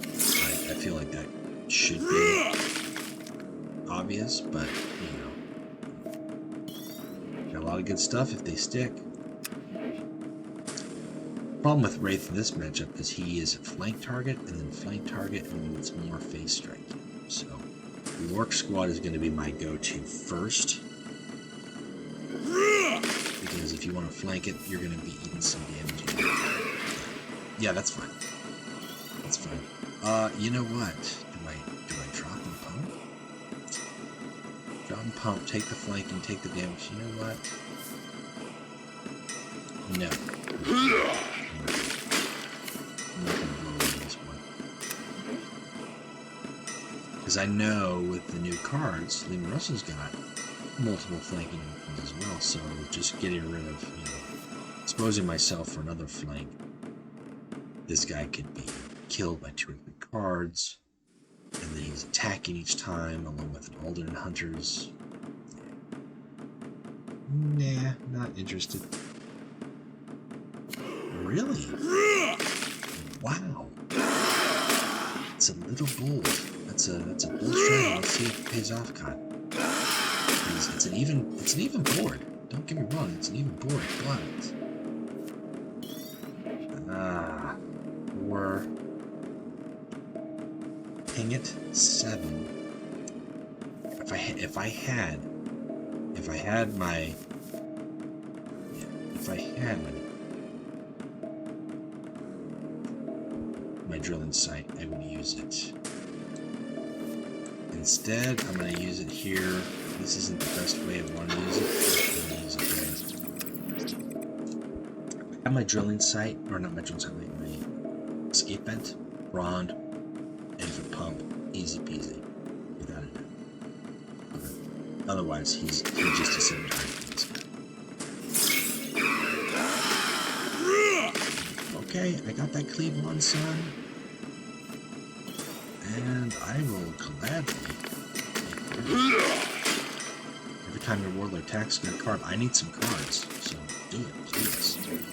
I feel like that should be obvious, but, you know. Got a lot of good stuff if they stick. Problem with Wraith in this matchup is he is a flank target, and then flank target, and then it's more face strike. So, the Orc Squad is going to be my go-to first. Because if you want to flank it, you're going to be eating some damage. Yeah, that's fine. That's fine. You know what? Do I drop and pump? Drop and pump, take the flank and take the damage. You know what? No. I'm not going to blow away this one. Because I know with the new cards, Limarosa's got multiple flanking weapons as well, so just getting rid of, you know, exposing myself for another flank. This guy could be killed by 2 or 3 cards, and then he's attacking each time, along with Alden Hunters. Nah, not interested. Really? Wow. It's a little bold. That's a bold strategy. Let's see if it pays off, Con. It's an even board. Don't get me wrong, it's an even board, but we're ping it 7. If I had my drilling sight, I would use it. Instead, I'm going to use it here. This isn't the best way I want to use it. I'm going to use it there. I have my drilling sight, or not my drilling sight, my escape vent, Rond, and for pump, easy peasy, without a doubt. Okay. Otherwise, he's just a 7 target. Okay, I got that cleave on, son. And I will gladly. Every time your warlord attacks, get a card. I need some cards, so do it, please. Please.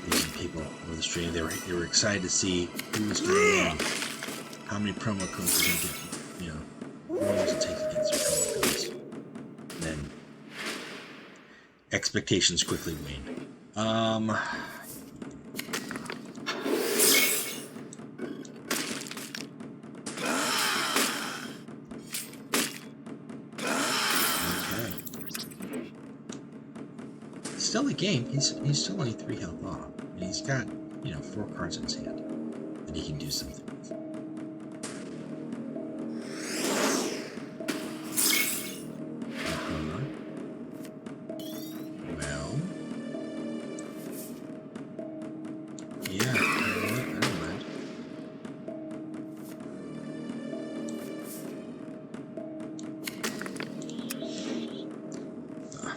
These people over the stream, they were excited to see who was going to win. How many promo codes are going to get, you know, what does it take to get through promo codes? Then expectations quickly wane. Okay. Still a game. He's still only 3 health off. And he's got, you know, 4 cards in his hand that he can do something with.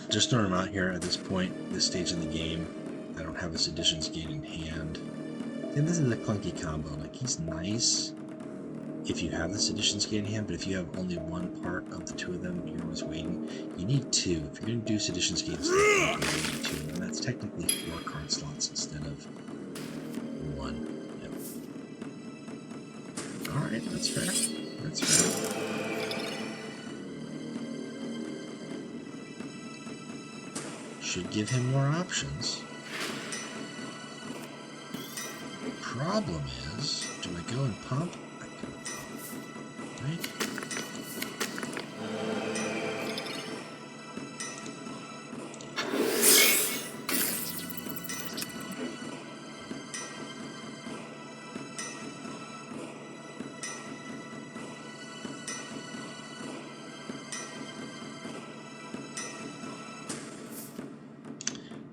Just throwing him out here at this point, this stage in the game. I don't have a Seditions Gate in hand. And this is a clunky combo. Like, he's nice if you have the Seditions Gate in hand, but if you have only one part of the 2 of them, you're always waiting. You need 2. If you're going to do Seditions Gate, you need 2. And that's technically 4 card slots instead of 1. Yep. Alright, that's fair. That's fair. Should give him more options. Problem is, do I go and pump? I go and pump. Right?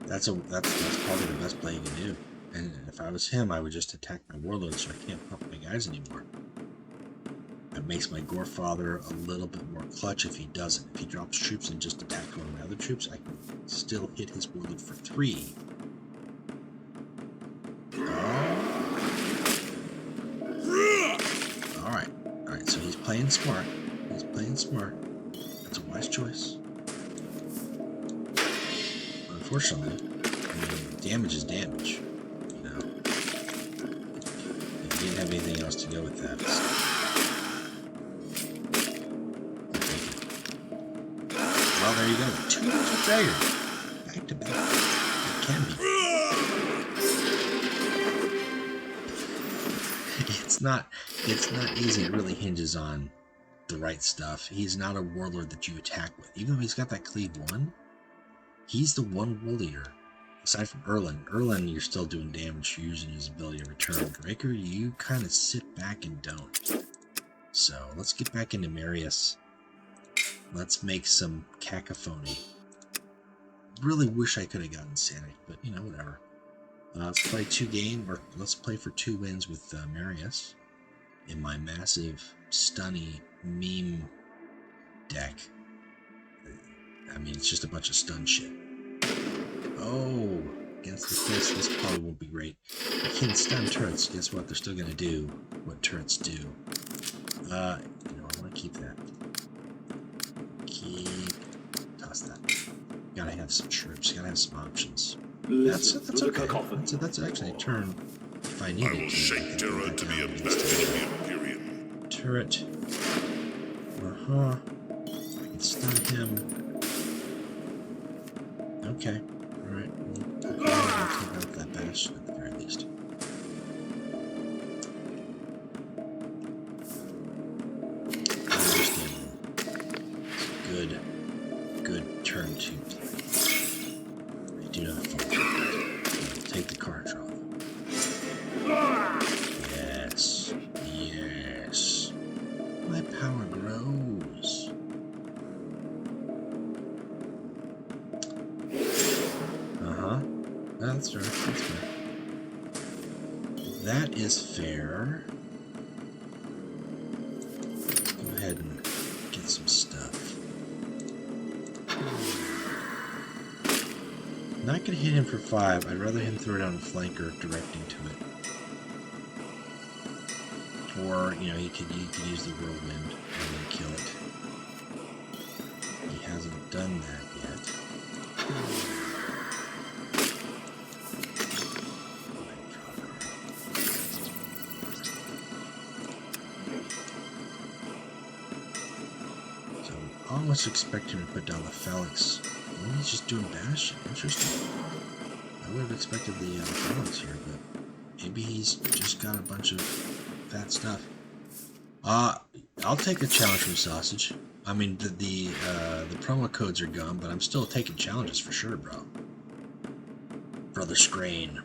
That's probably the best play you can do. And if I was him, I would just attack my warlords so I can't pump my guys anymore. I It makes my Gorefather a little bit more clutch if he doesn't. If he drops troops and just attacks one of my other troops, I can still hit his warlord for 3. Alright, so he's playing smart. He's playing smart. That's a wise choice. Unfortunately, I mean, damage is damage. You know? If he didn't have anything else to go with that. Well, there you go. 2 moves with Draeger. Back to back. It can be. It's not easy. It really hinges on the right stuff. He's not a warlord that you attack with. Even though he's got that cleave 1, he's the one world eater. Aside from Erlen. Erlen, you're still doing damage using his ability to return. Draeger, you kind of sit back and don't. So, let's get back into Marius. Let's make some cacophony. Really wish I could have gotten Sanic, but you know, whatever. Let's play 2 games, or let's play for 2 wins with Marius in my massive, stunny meme deck. I mean, it's just a bunch of stun shit. Oh, against the fist, this probably won't be great. I can't stun turrets. Guess what? They're still gonna do what turrets do. You know, I want to keep that. Toss that. Gotta have some troops. Gotta have some options. That's okay. That's actually a turn if I need it. I will shake terror to be a bastion of the Imperium. Turret. I can stun him. Okay. Alright. We'll take out that bastion at the very least. Good turn to play. I do not fall. Take the card draw. Yes. Yes. My power grows. That's fair. That's fair. That is fair. Go ahead and get some stuff. Not gonna hit him for 5. I'd rather him throw down a flanker directing to it. Or, you know, you could use the whirlwind and then kill it. He hasn't done that yet. So I almost expect him to put down the Phalanx. Maybe he's just doing Bastion. Interesting. I would have expected the Phalanx here, but maybe he's just got a bunch of fat stuff. I'll take a challenge from Sausage. I mean, the promo codes are gone, but I'm still taking challenges for sure, bro. Brother Scranian.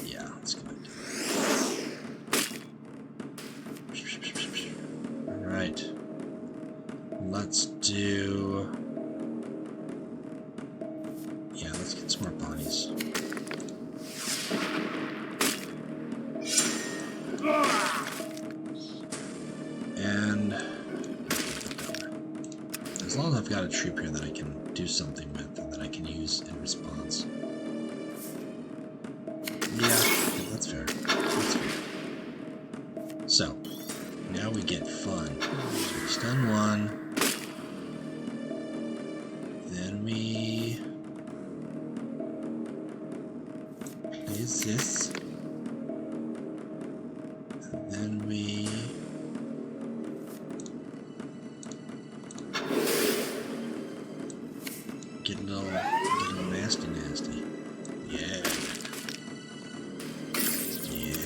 Yeah, let's go ahead and do that. Alright. Let's do... Yeah, let's get some more bodies. And... as long as I've got a troop here that I can do something with and that I can use in response. Yeah, that's fair. That's fair. So, now we get fun. So we stun 1. Then we place this. And then we get a little nasty. Yeah. Yeah.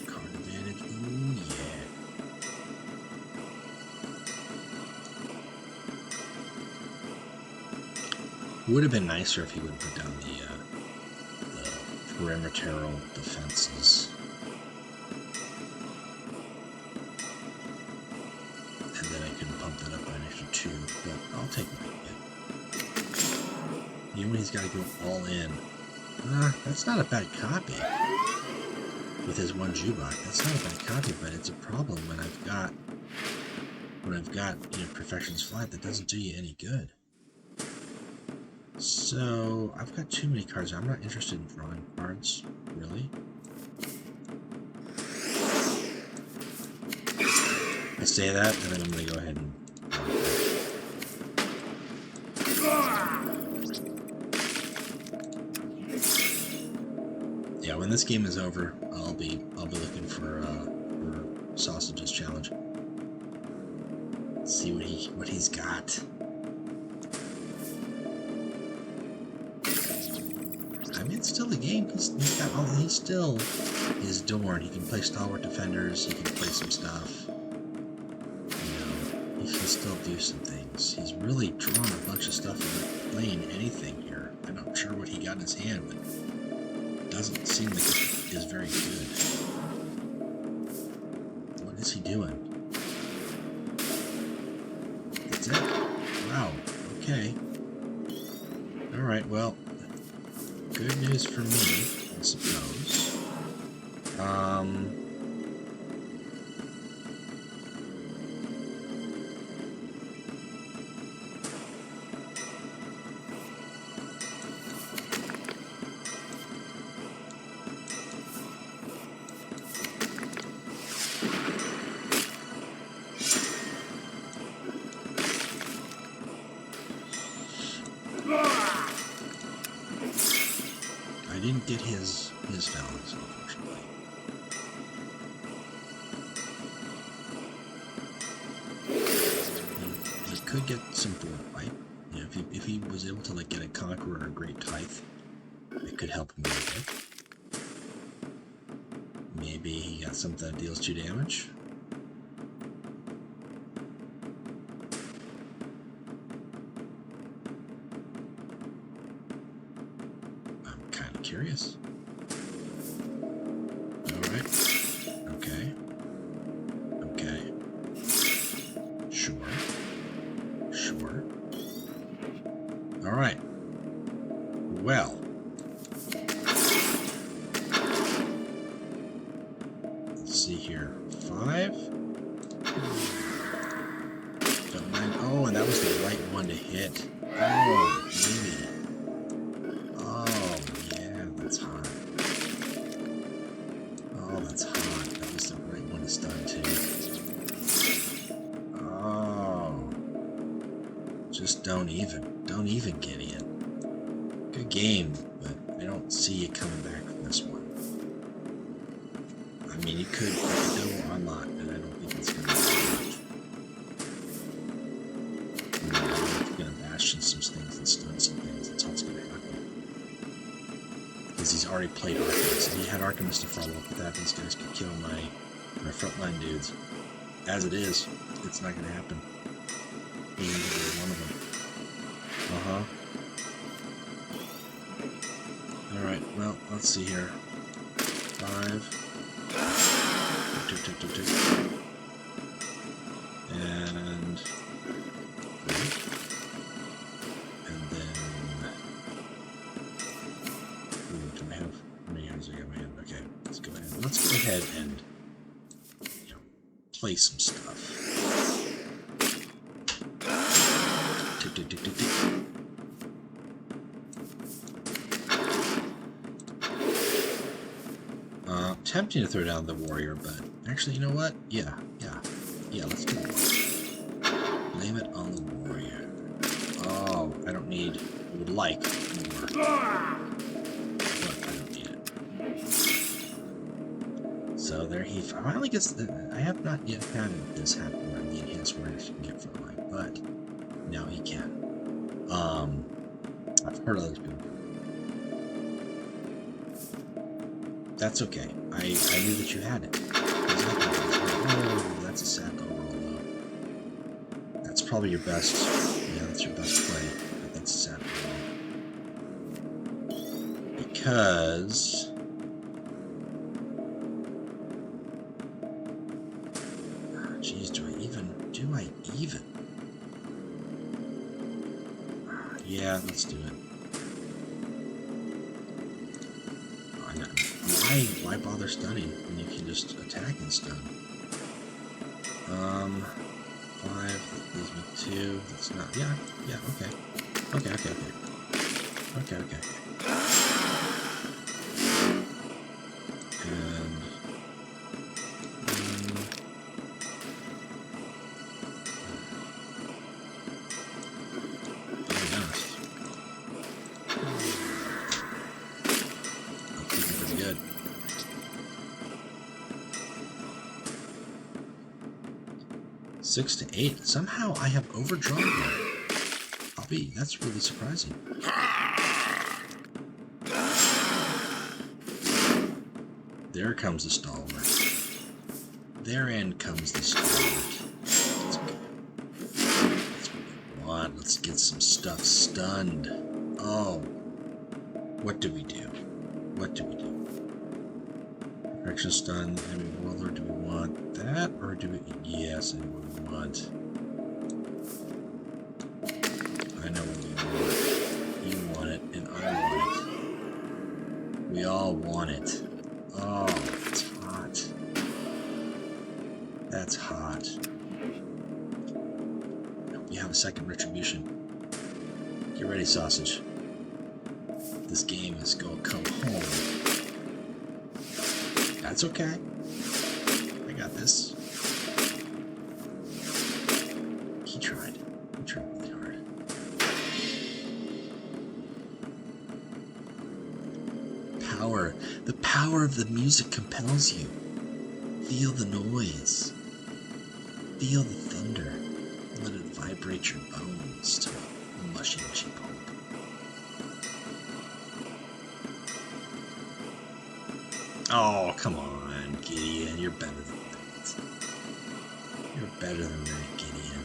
Card advantage. Ooh, yeah. Would have been nicer if he would have put down the perimeteral defenses. And then I can pump that up by an extra 2, but I'll take what I get. Even when he's got to go all in. That's not a bad copy. with his one Jubok. That's not a bad copy, but it's a problem when I've got Perfection's Flight that doesn't do you any good. So I've got too many cards. I'm not interested in drawing cards, really. I say that, and then I'm going to go ahead and yeah, when this game is over, I'll be looking for Sausage's challenge. Let's see what he's got. I mean, it's still a game. He's still his Dorn. He can play Stalwart Defenders. He can play some stuff. He can still do some things. He's really drawn a bunch of stuff without playing anything here. I'm not sure what he got in his hand, but it doesn't seem like it is very good. What is he doing? That's it? Wow. Okay. Alright, well, good news for me, I suppose. I didn't get his felons, unfortunately. He could get some board wipe. You know, if he was able to like get a Conqueror or a Great Tithe, it could help him a little bit. Maybe he got something that deals 2 damage. Curious. Alright. Okay. Okay. Sure. Sure. Alright. Well. Let's see here. 5. Don't mind. Oh, and that was the right one to hit. Oh, maybe. That's hot. Oh, that's hot. That was the right one to stun too. Oh. Just don't even get in. Good game, but I don't see you coming back from this one. I mean, you could double unlock, but I don't think it's going to be enough. It's going to bash in some things and stun some things. That's all it's going to happen. Because he's already played Archimist. If he had Archimist to follow up with that, these guys could kill my frontline dudes. As it is, it's not going to happen. He's one of them. Alright, well, let's see here. 5. 2. And 3. And then... do I have... how many hands do I got in my hand? Okay, let's go ahead. Let's go ahead and... play some stuff. Tempting to throw down the warrior, but actually, you know what? Yeah, let's do it. Blame it on the warrior. Oh, I don't need... I would like more. But I don't need it. So there he finally gets the... I have not yet had this happen where the enhanced warriors can get frontline, but now he can. I've heard others people. That's okay. I knew that you had it. Oh, that's a sad roll though. That's probably your best. Yeah, that's your best play. But that's a sad roll. Because... Jeez, do I even? Yeah, let's do it. Why why bother stunning when you can just attack and stun? 5, that leaves me 2. That's not, yeah, okay. Okay. And pretty good. 6 to 8. Somehow I have overdrawn there. That's really surprising. There comes the stalwart. Therein comes the stalwart. That's what we want. Let's get some stuff stunned. Oh. What do we do? Correction stun, enemy warlord. Do we want that? Or do we... Yes, I know what we want. I know what we want. You want it, and I want it. We all want it. Oh, that's hot. That's hot. We have a second retribution. Get ready, sausage. This game is gonna come home. That's okay. I got this. He tried. He tried really hard. Power. The power of the music compels you. Feel the noise. Feel the thunder. Let it vibrate your bones to a mushy pulp. Oh, come on, Gideon. You're better than that. You're better than that, Gideon.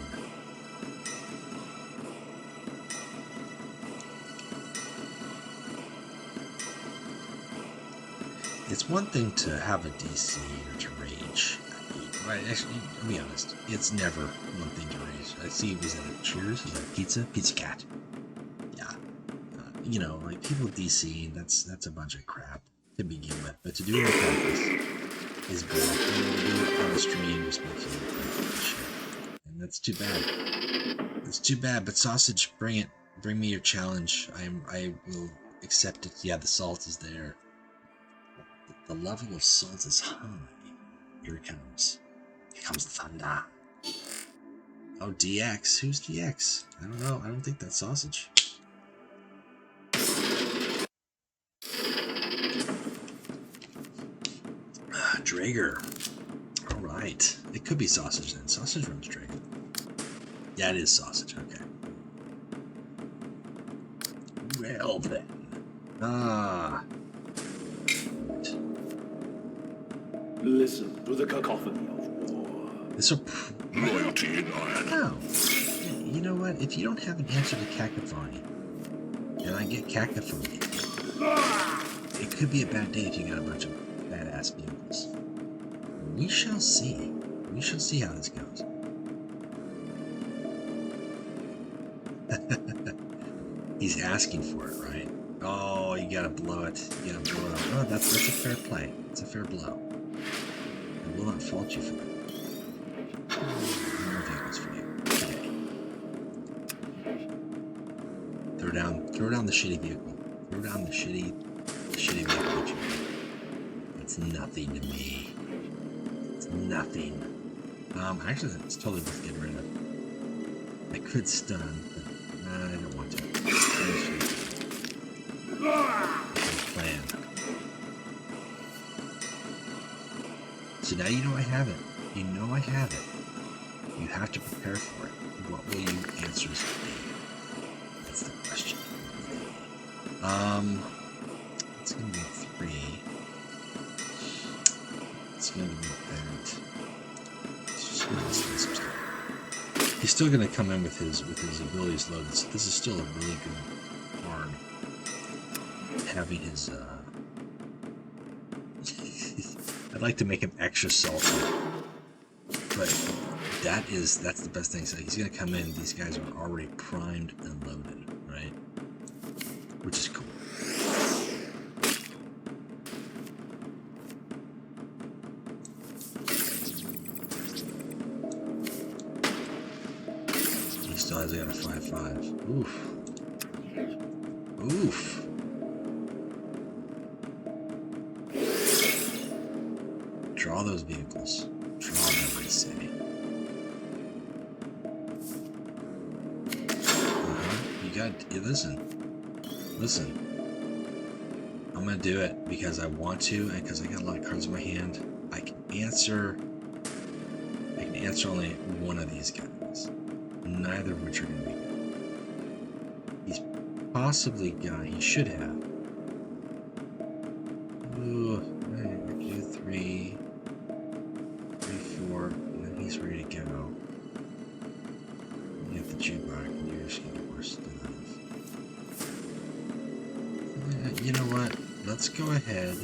It's one thing to have a DC or to rage. Right, actually, I'll be honest. It's never one thing to rage. I see, was that a Cheers? Was that pizza? Pizza Cat. Yeah. You know, like people DC, that's a bunch of crap to begin with, but to do it in practice is bad. And to do it on the stream just makes you look like shit. And that's too bad. That's too bad, but sausage, bring it. Bring me your challenge. I will accept it. Yeah, the salt is there. The level of salt is high. Here it comes. Here comes the thunder. Oh, DX. Who's DX? I don't know. I don't think that's sausage. Draeger. Alright. It could be sausage then. Sausage runs Draeger. Yeah, it is sausage. Okay. Well then. Ah. Right. Listen to the cacophony of war. This will... Loyalty in iron. Oh. You know what? If you don't have an answer to cacophony, and I get cacophony, it could be a bad day if you got a bunch of badass vehicles. We shall see. We shall see how this goes. He's asking for it, right? Oh, you gotta blow it. You gotta blow it up. Oh, that's a fair play. It's a fair blow. I will not fault you for that. More vehicles for you today. Throw down the shitty vehicle. Throw down the shitty vehicle that you have. It's nothing to me. It's nothing. Actually, it's totally worth getting rid of. I could stun, but I don't want to. Plan. So now you know I have it. You know I have it. You have to prepare for it. What will you answers be? That's the question. It's gonna be 3. It's gonna be that. It's just gonna listen to some stuff. He's still gonna come in with his abilities loaded. So this is still a really good arm. Having his I'd like to make him extra salty, but that's the best thing. So he's gonna come in. These guys are already primed and loaded, right? Which is cool. still has got a 5/5. Oof. Oof. Draw those vehicles. Draw them, I say. You got. Listen. Listen. I'm gonna do it because I want to, and because I got a lot of cards in my hand. I can answer only one of these guys. Neither of which are gonna be good. He's possibly got. He should have. Ooh, right, 2, 3, 4, and then he's ready to go. You get the jukebox, and you're just gonna get more stuff. You know what? Let's go ahead.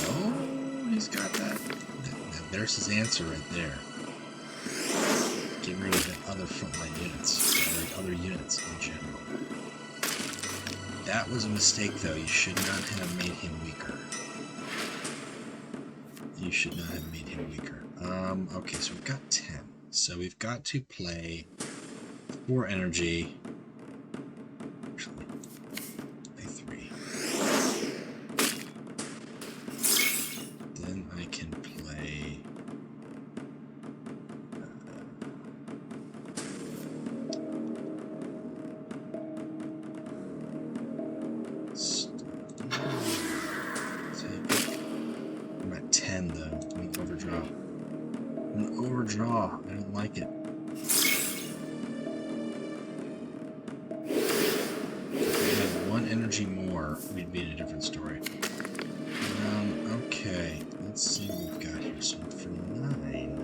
Oh, he's got that. There's his answer right there. Get rid of the other frontline units, or other units in general. That was a mistake, though. You should not have made him weaker. You should not have made him weaker. Okay, so we've got 10. So we've got to play 4 energy. Actually, play 3. Then I can play... I'm at 10 though. I'm gonna overdraw. I'm gonna overdraw. I don't like it. If we had 1 energy more, we'd be in a different story. Okay. Let's see what we've got here. So for 9.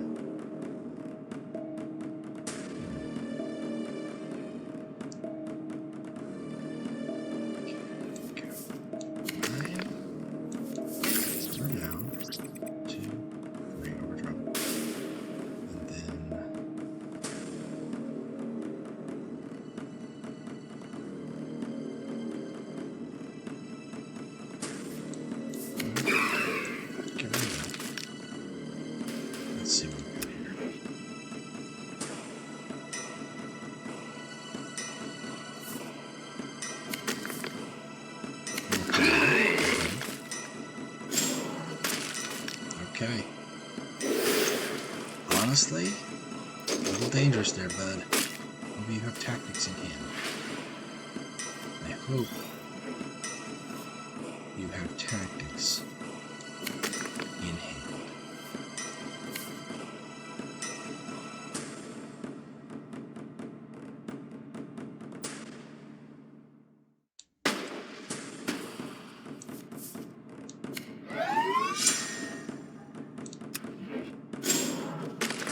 Okay. Honestly, a little dangerous there, bud. Maybe you have tactics in hand. I hope you have tactics in hand.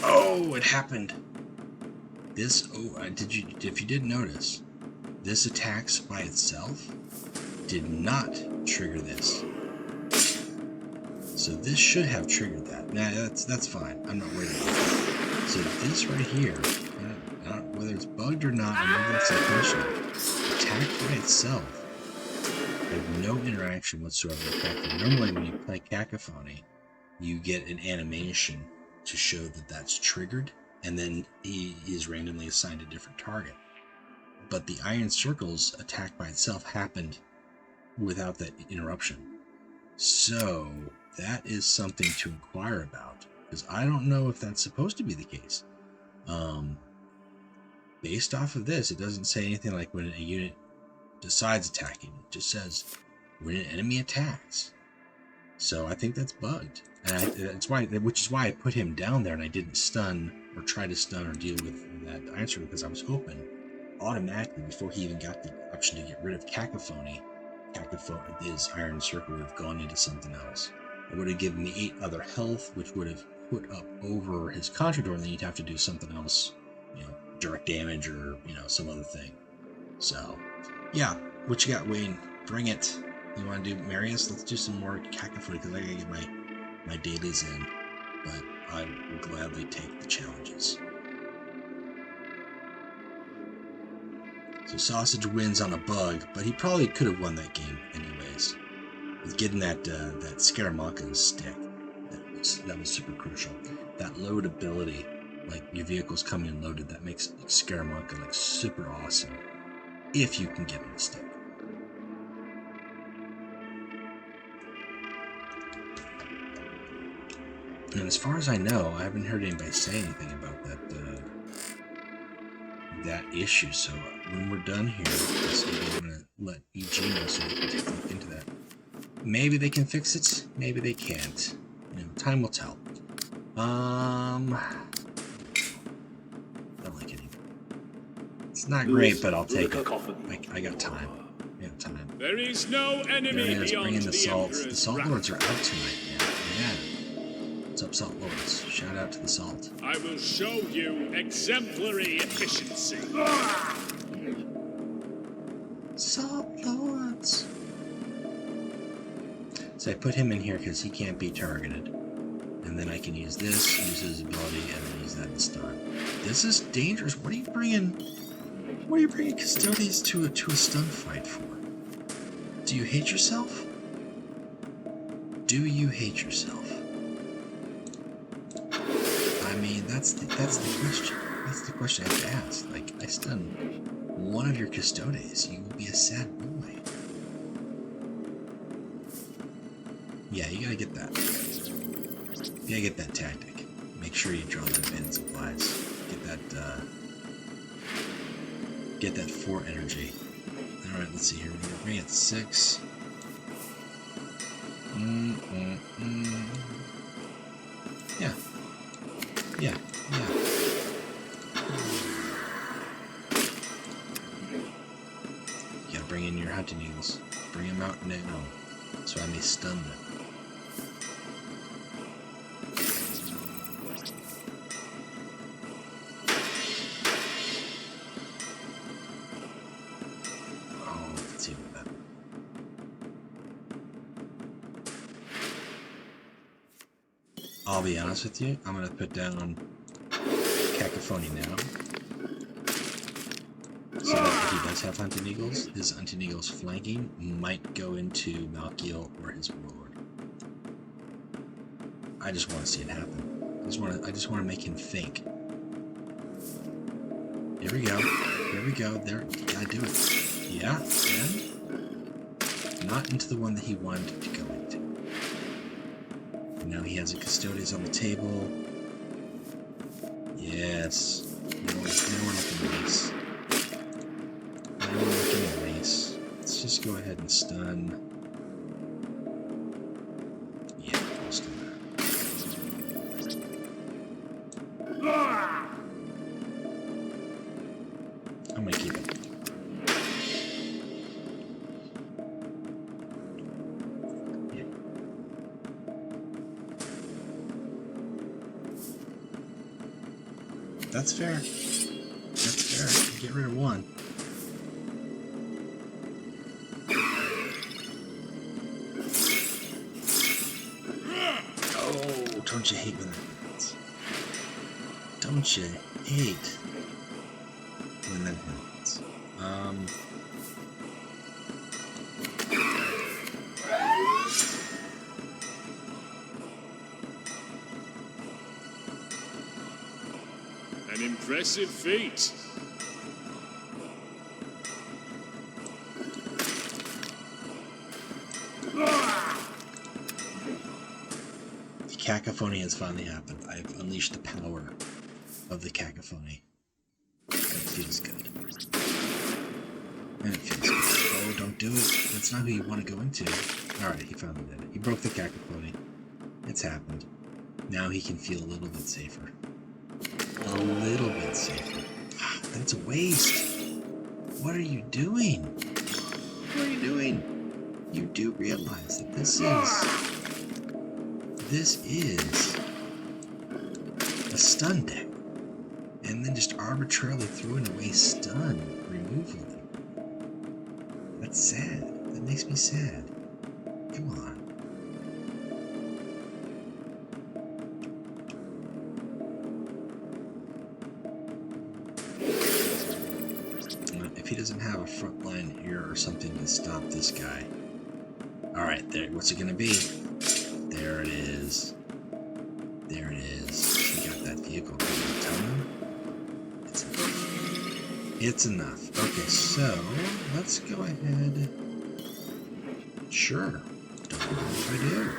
Oh, it happened. This, if you didn't notice, this attacks by itself did not trigger this. So this should have triggered that. Nah, that's fine. I'm not worried about that. So this right here, whether it's bugged or not, I know that's intentional. Attacked by itself. I have no interaction whatsoever with Cacophony. Normally when you play Cacophony, you get an animation to show that that's triggered, and then he is randomly assigned a different target. But the Iron Circle's attack by itself happened without that interruption. So that is something to inquire about, because I don't know if that's supposed to be the case. Based off of this, it doesn't say anything like when a unit decides attacking. It just says when an enemy attacks. So I think that's bugged. And which is why I put him down there and I didn't stun or try to stun or deal with that answer, because I was hoping automatically before he even got the option to get rid of Cacophony, his Iron Circle would have gone into something else. It would have given me 8 other health, which would have put up over his Contrador, and then you'd have to do something else, direct damage or, some other thing. So, yeah, what you got, Wayne? Bring it. You want to do Marius? Let's do some more Cacophony, because I gotta get my dailies in, but I will gladly take the challenges. So Sausage wins on a bug, but he probably could have won that game anyways. With getting that Scaramanga stick, that was super crucial. That load ability, like your vehicle's coming in loaded, that makes Scaramanga like super awesome if you can get him to stick. And as far as I know, I haven't heard anybody say anything about that issue. So when we're done here, I'm going to let EG know so they can take a look into that. Maybe they can fix it. Maybe they can't. You know, time will tell. I don't like it either. It's not great, but I'll take it. I got time. I got time. There is no enemy There it is. beyond Bring in the salt. Emperor's The Salt wrath. Lords are out tonight, man. Yeah. What's up, Salt Lords? Shout out to the Salt. I will show you exemplary efficiency. Salt Lords. So I put him in here because he can't be targeted. And then I can use this, use his ability, and then use that to stun. This is dangerous. What are you bringing? What are you bringing Custodians to a stun fight for? Do you hate yourself? Do you hate yourself? I mean, that's the question. That's the question I have to ask. Like, I stun one of your Custodes, you will be a sad boy. Yeah, you gotta get that. You gotta get that tactic. Make sure you draw the advanced supplies. Get that 4 energy. Alright, let's see here. We're gonna bring it to 6. Yeah. Yeah. You gotta bring in your hunting eagles. Bring them out now, so I may stun them. Oh, let's see what that. I'll be honest with you, I'm gonna put down Cacophony now. So that if he does have hunting eagles, his hunting eagles flanking might go into Malkiel or his warlord. I just want to see it happen. I just want to make him think. Here we go. Here we go. There, you gotta do it. Yeah, and not into the one that he wanted to go into. And now he has a Custodes on the table. Yes. Now we're looking nice. Now we're looking nice. Let's just go ahead and stun. Yeah, let's do that. I'm gonna keep it. Yeah. That's fair. That's fair. Get rid of one. Oh, don't you hate when that happens? Don't you hate when that happens? An impressive feat. The cacophony has finally happened. I've unleashed the power of the cacophony. It feels good. And it feels good. Oh, don't do it. That's not who you want to go into. Alright, he finally did it. He broke the cacophony. It's happened. Now he can feel a little bit safer. A little bit safer. That's a waste. What are you doing? What are you doing? You do realize that this is a stun deck. And then just arbitrarily throwing away stun removal. That's sad. That makes me sad. Come on. if he doesn't have a front line here or something to stop this guy. Alright, there. What's it gonna be? There it is. There it is. He got that vehicle. Tell him. It's enough. It's enough. Okay, so let's go ahead. Sure. Don't know if I do.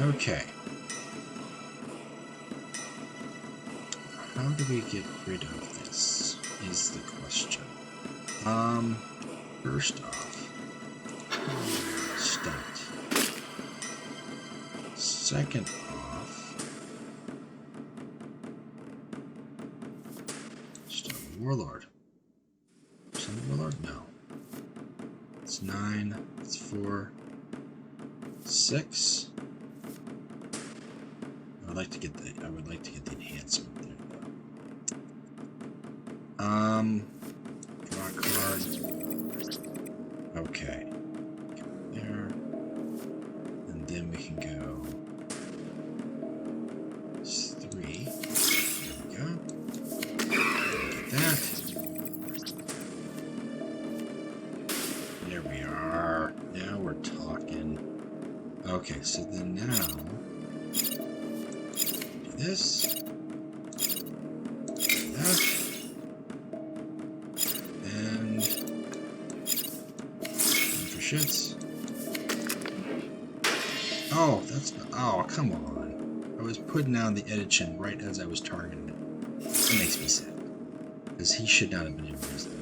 Okay. How do we get rid of this is the question. First off, stunt. Second off, stun warlord. Stun warlord? No. It's 9, it's 4, 6. I would like to get the enhancement there though. Draw a card. Okay. Go there. And then we can go 3. There we go. Get that. There we are. Now we're talking. Okay, so then now this, that, and for shits. Oh, that's not, oh, come on. I was putting down the Edichin right as I was targeting it. That makes me sad. Because he should not have been able to use that.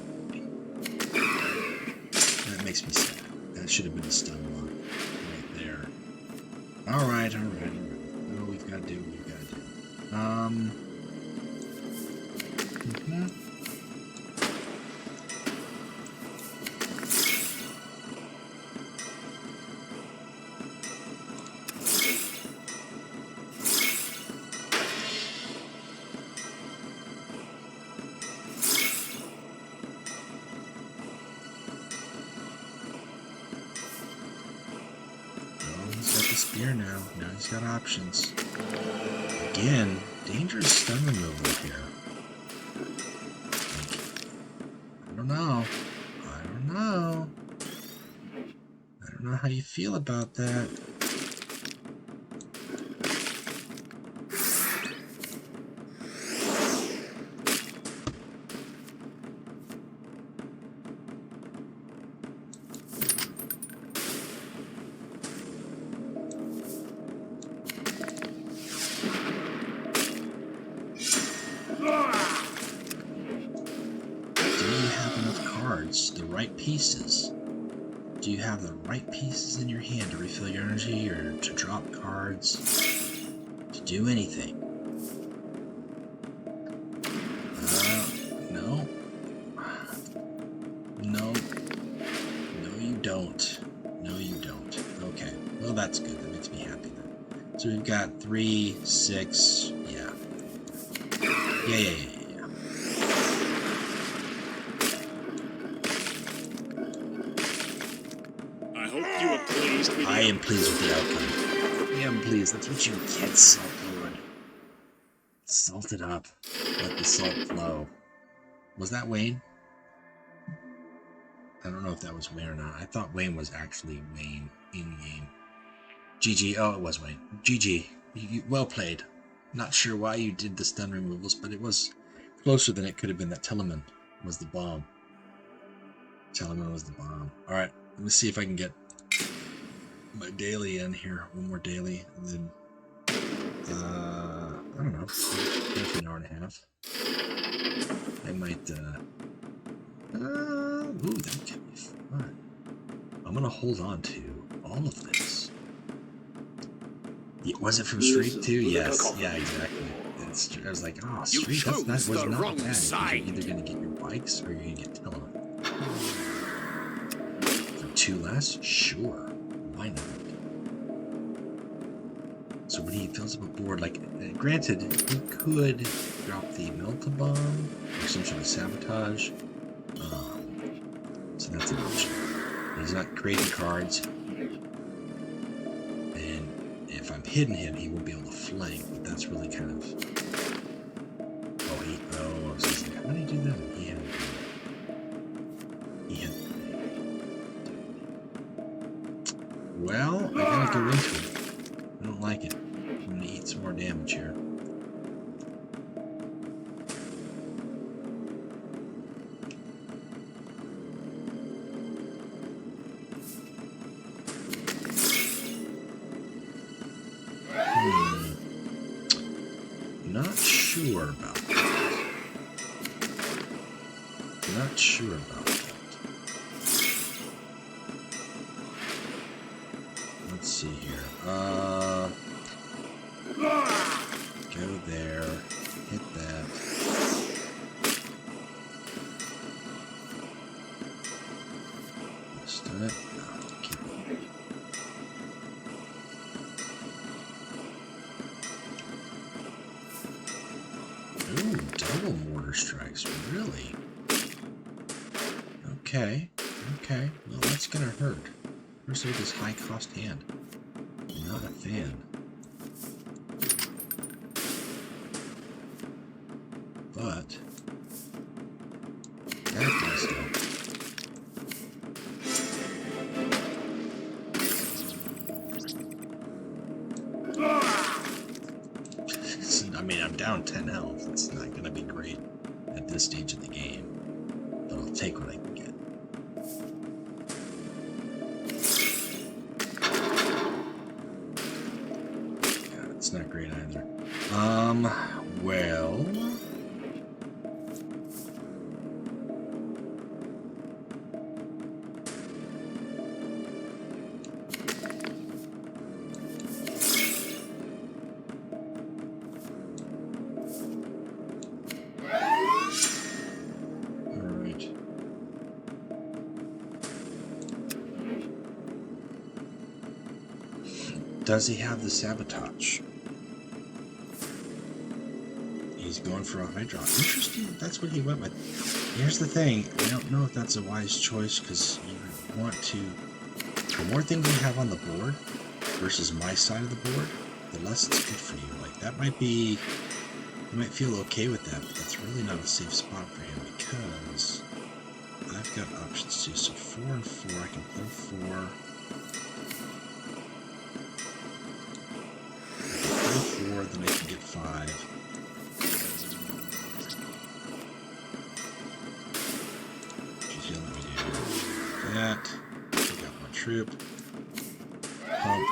That makes me sad. That should have been a stun lock right there. Alright. Oh, we've got to do what we've got to do. He's got the spear now. Now he's got options. Again, dangerous stun removal here. I don't know. I don't know how you feel about that. The right pieces. Do you have the right pieces in your hand to refill your energy or to drop cards? To do anything? No. No. No, you don't. No, you don't. Okay. Well, that's good. That makes me happy then. So we've got 3, 6. Yeah. Yeah. I am pleased with the outcome. I am pleased. That's what you get, Salt Lord. Salt it up. Let the salt flow. Was that Wayne? I don't know if that was Wayne or not. I thought Wayne was actually Wayne in-game. GG. Oh, it was Wayne. GG. Well played. Not sure why you did the stun removals, but it was closer than it could have been. That Telemann was the bomb. Telemann was the bomb. Alright, let me see if I can get my daily in here. One more daily, and then I don't know, maybe an hour and a half. I might ooh, that could be fun. I'm gonna hold on to all of this. Yeah, was it from Street 2? Yes. Yeah, exactly. I was like, oh, Street, that was not bad. You're either gonna get your bikes or you're gonna get Telemann. For 2 less? Sure. Why not? So when he fills up a board, like, granted, he could drop the Melta Bomb or some sort of sabotage. So that's an option. He's not creating cards. And if I'm hitting him, he won't be able to flank, but that's really kind of... I was just like, how did he do that? He had... Well, I gotta go into it. I don't like it. I'm gonna eat some more damage here. Not sure about that. Not sure about that. Let's see here. Go there. Hit that. Stun it. No, keep it. Ooh, double mortar strikes. Really? Okay. Okay. Well, that's gonna hurt. First with this high cost hand. Not a fan. But that does help. I mean, I'm down 10 health. It's not gonna be great at this stage of the game. But I'll take what I can get. God, it's not great either. Well... Does he have the sabotage? He's going for a Hydra. Interesting, that's what he went with. Here's the thing, I don't know if that's a wise choice, because you want to... The more things you have on the board versus my side of the board, the less it's good for you. Like, that might be... You might feel okay with that, but that's really not a safe spot for him, because I've got options too. So 4 and 4, I can play 4... 4, then I can get 5. She's gonna let me do that. Take out my troop. Pump.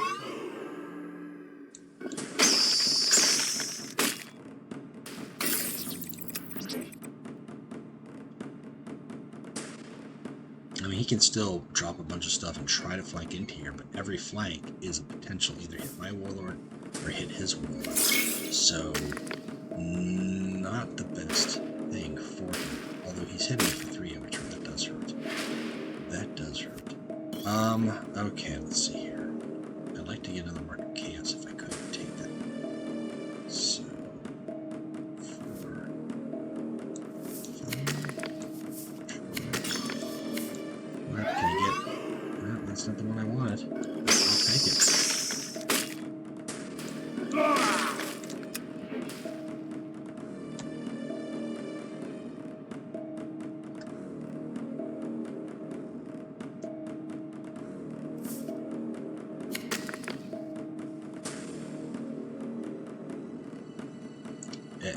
I mean, he can still drop a bunch of stuff and try to flank into here, but every flank is a potential either hit my warlord or hit his warlord. So, not the best thing for him. Although he's hitting for 3 every turn, that does hurt. That does hurt. Okay, let's see here. I'd like to get another mark of chaos if I could take that. So, 4, 5, what can I get? Well, that's not the one I wanted. I'll take it.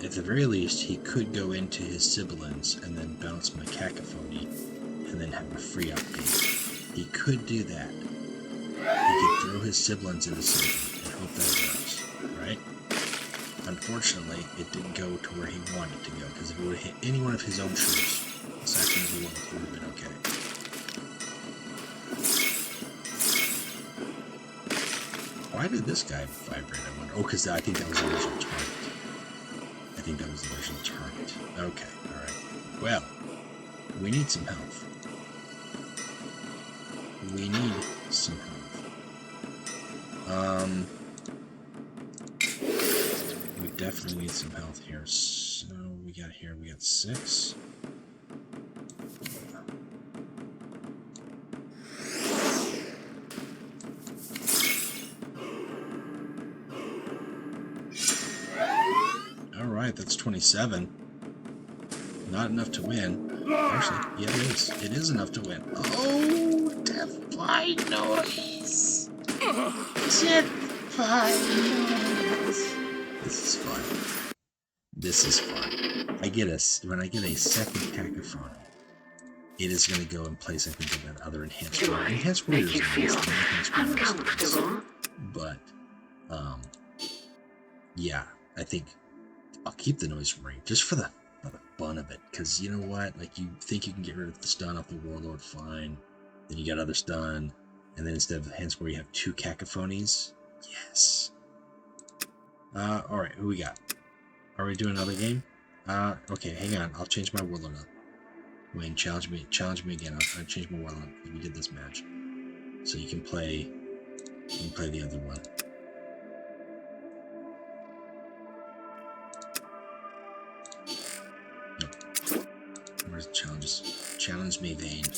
At the very least, he could go into his sibilants and then bounce my cacophony and then have a free up game. He could do that. He could throw his sibilants into something and hope that works, right? Unfortunately, it didn't go to where he wanted it to go, because if it would have hit any one of his own troops, aside from the one, it would have been okay. Why did this guy vibrate, I wonder? Oh, because I think that was the original target. I think that was the original target. Okay, alright. Well, we need some health. We need some health. definitely need some health here. So we got 6. All right, that's 27. Not enough to win. Actually, yeah, it is. It is enough to win. Oh, death by noise. Death by noise. This is fun. This is fun. When I get a second cacophony, it is going to go in place, I think, of that other enhanced warrior. Enhanced warrior is nice. Uncomfortable. But, yeah, I think I'll keep the noise from ring just for the fun of it. Because you know what? Like, you think you can get rid of the stun off the warlord, fine. Then you got other stun. And then instead of the enhanced warrior, you have 2 cacophonies. Yes. Alright, who we got? Are we doing another game? Okay, hang on. I'll change my warlord up. Wayne, challenge me again. I'll change my warlord because we did this match. So you can play the other one. No. Where's the challenges? Challenge me, Vayne.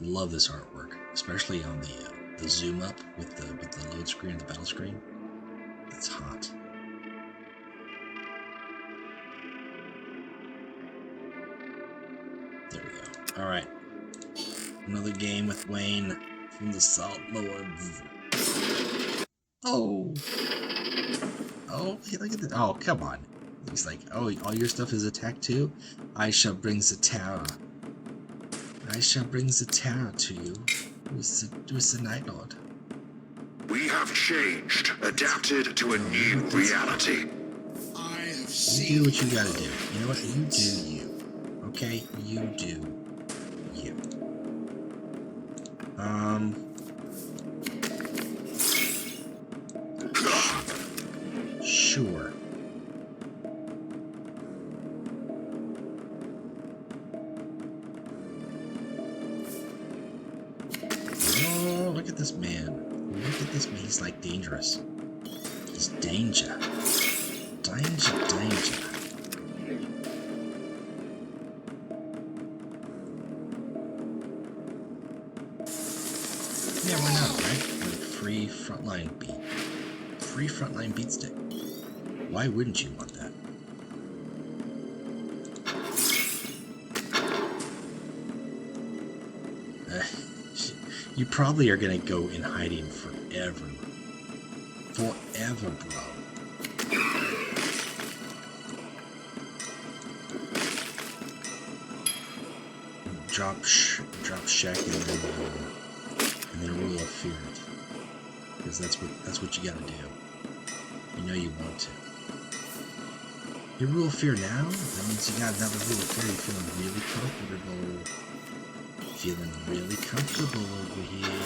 Love this artwork, especially on the zoom up with the load screen, the battle screen. It's hot. There we go. All right, another game with Wayne from the Salt Lords. Oh, look at that! Oh, come on. He's like, oh, all your stuff is attack too. I shall bring the tower. I shall bring the tower to you. With the Night Lord. We have changed, adapted to a new reality. I have You seen do what you gotta do. You know what? You do you. Okay? You do you. Sure. Oh, look at this man. Look at this man. He's like dangerous. He's danger. Danger. Yeah, why not, right? Like free frontline beat. Free frontline beat stick. Why wouldn't you want that? You probably are gonna go in hiding forever. Forever, bro. Drop Shack and then Rule of Fear it. Because that's what you gotta do. You know you want to. You Rule of Fear now? That means you got another Rule of Fear. You're feeling really comfortable. Feeling really comfortable over here.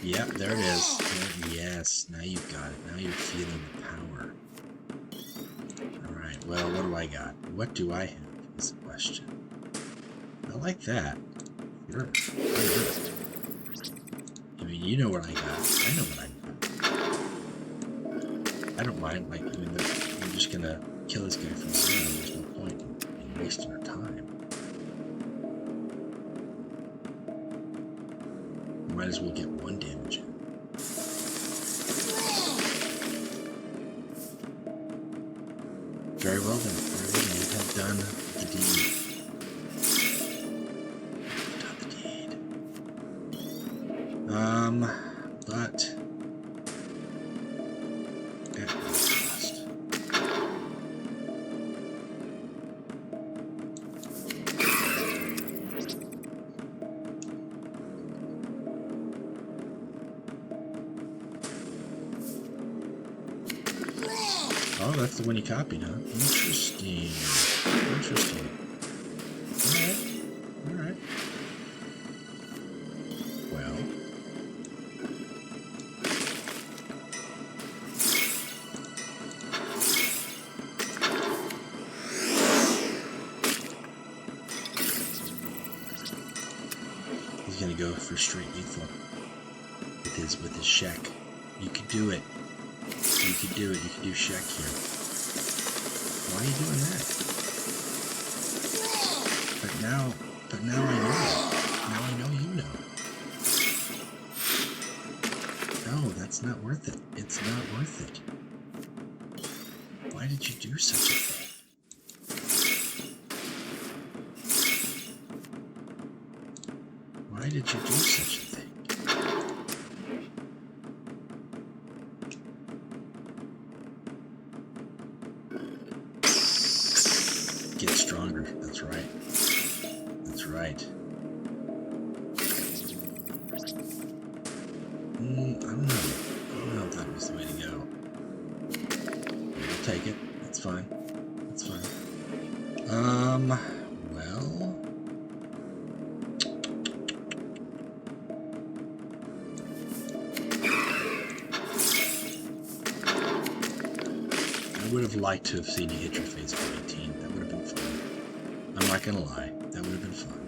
Yep, there it is. Yes, now you've got it. Now you're feeling the power. Alright, well, what do I got? What do I have is the question. I like that. Sure. I mean, you know what I got. I know what I got. I don't mind, like, I mean, we're just gonna kill this guy from zero. There's no point in wasting our time. We might as well get 1 damage in. Very well then. Very well then. You have done the deed. Done the deed. But at what cost? Oh, that's the one you copied, huh? Interesting. Interesting. Alright. Well. gonna go for straight lethal with his Shek. You could do it. You could do it. You could do Shek here. Why are you doing that? But now I know. Now I know you know. No, that's not worth it. It's not worth it. Why did you do such a thing? Why did you do such a thing? Get stronger. That's right. That's right. I don't know if that was the way to go. I'll take it. That's fine. That's fine. Well... I would have liked to have seen you hit your face for 18. That would have been fun. I'm not gonna lie. That would have been fun.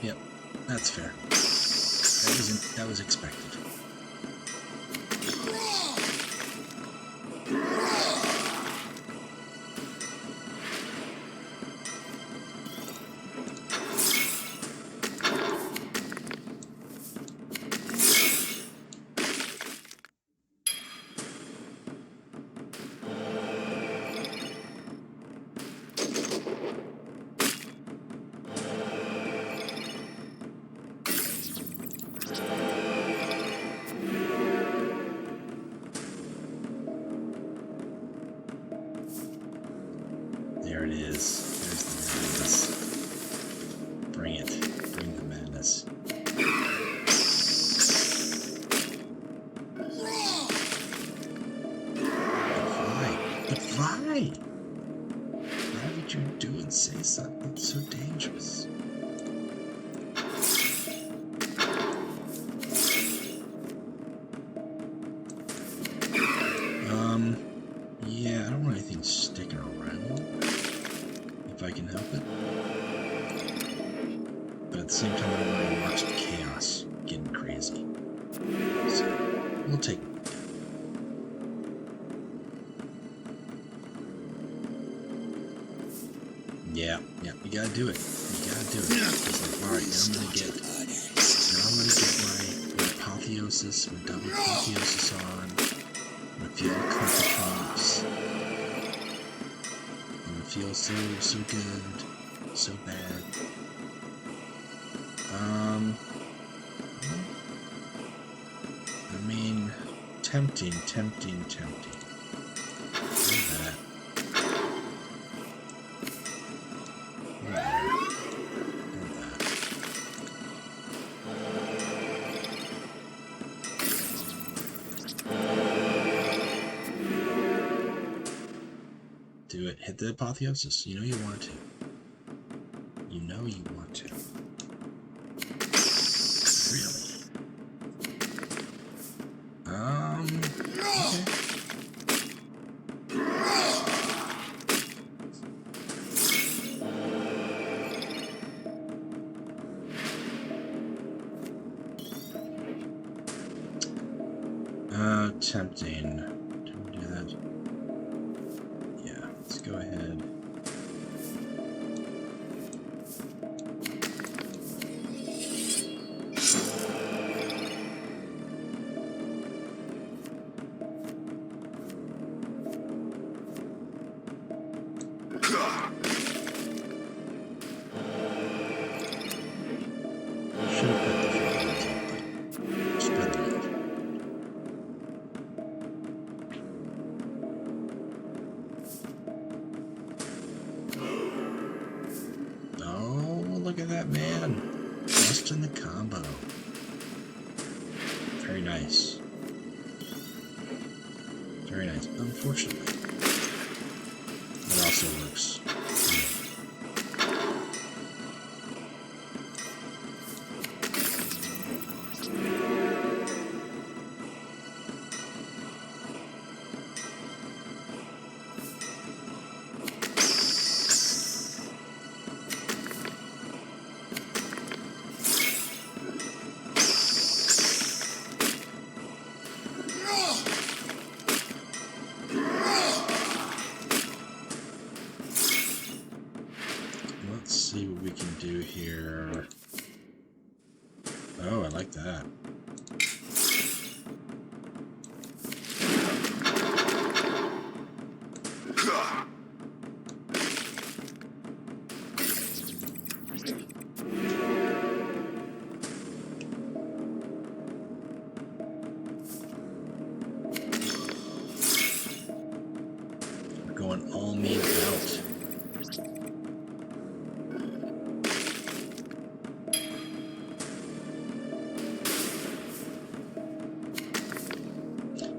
Yep, that's fair. That was expected. There it is. There's the madness. Bring it. Bring the madness. But fly! Why would you do and say something so dangerous? Yeah, I don't want anything sticking around, if I can help it. But at the same time, I don't want any marks of chaos getting crazy. So, we'll take it. Yeah, you gotta do it. You gotta do it. It's like, alright, now I'm gonna get my apotheosis, my double apotheosis on. I'm gonna feel the comps. I'm gonna feel so good, so bad. I mean, tempting. Do it. Hit the apotheosis. You know you want to. You know you want to. Really? Okay. Tempting. Can we do that? Yeah, let's go ahead. Should have put the photos up, but spread them out. look at that man. Just in the combo. Very nice. Very nice. Unfortunately, it also works. Let's see what we can do here. Oh, I like that. We're going all means out.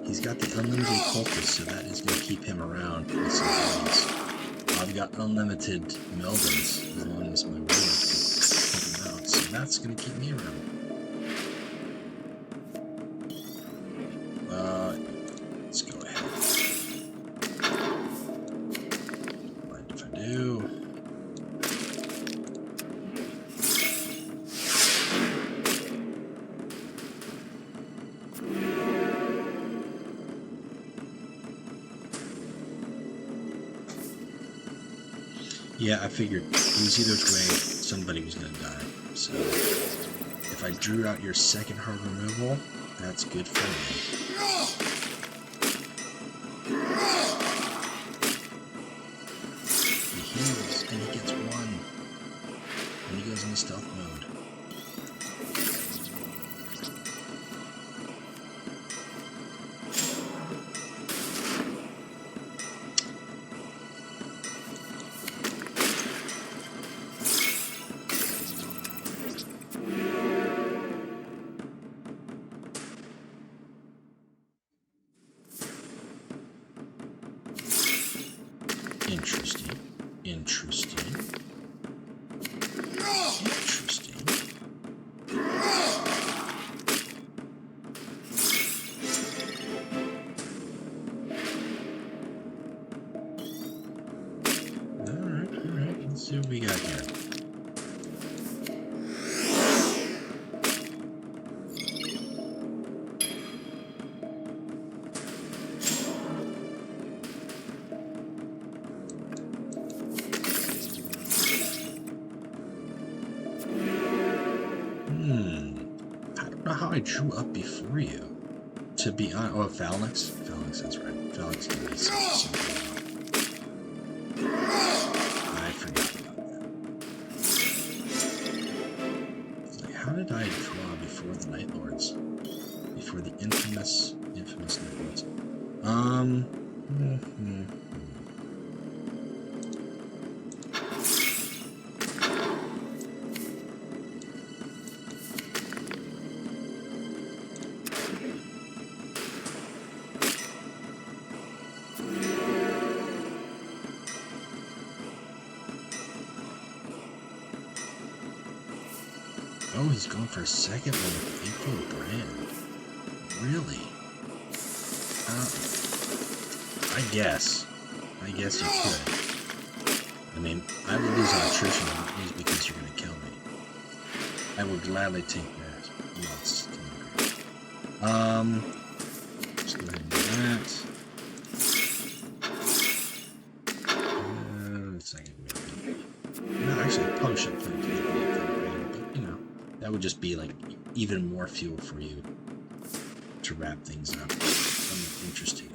He's got the unlimited cultist, so that is going to keep him around with some bodies. I've got unlimited Melvins as long as my warlords can keep him out, so that's going to keep me around. Let's go ahead. Mind if I do? Yeah, I figured it was either way somebody was going to die. So if I drew out your second hard removal, that's good for me. He heals and he gets one when he goes into stealth mode. Interesting. Interesting. Interesting. Alright. Let's see what we got here. I don't know how I drew up before you. To be honest, oh, Phalanx? Phalanx, that's right. Phalanx gave me something. I forgot about that. It's like, how did I draw before the Night Lords? Before the infamous Night Lords? Oh, he's going for a second one with April Brand. Really? I guess you could. I mean, I would lose on attrition, not least because you're going to kill me. I would gladly take that. Lots. Let's go ahead and do that. No, actually, I probably should put it to but you know, that would just be like even more fuel for you to wrap things up. Interesting.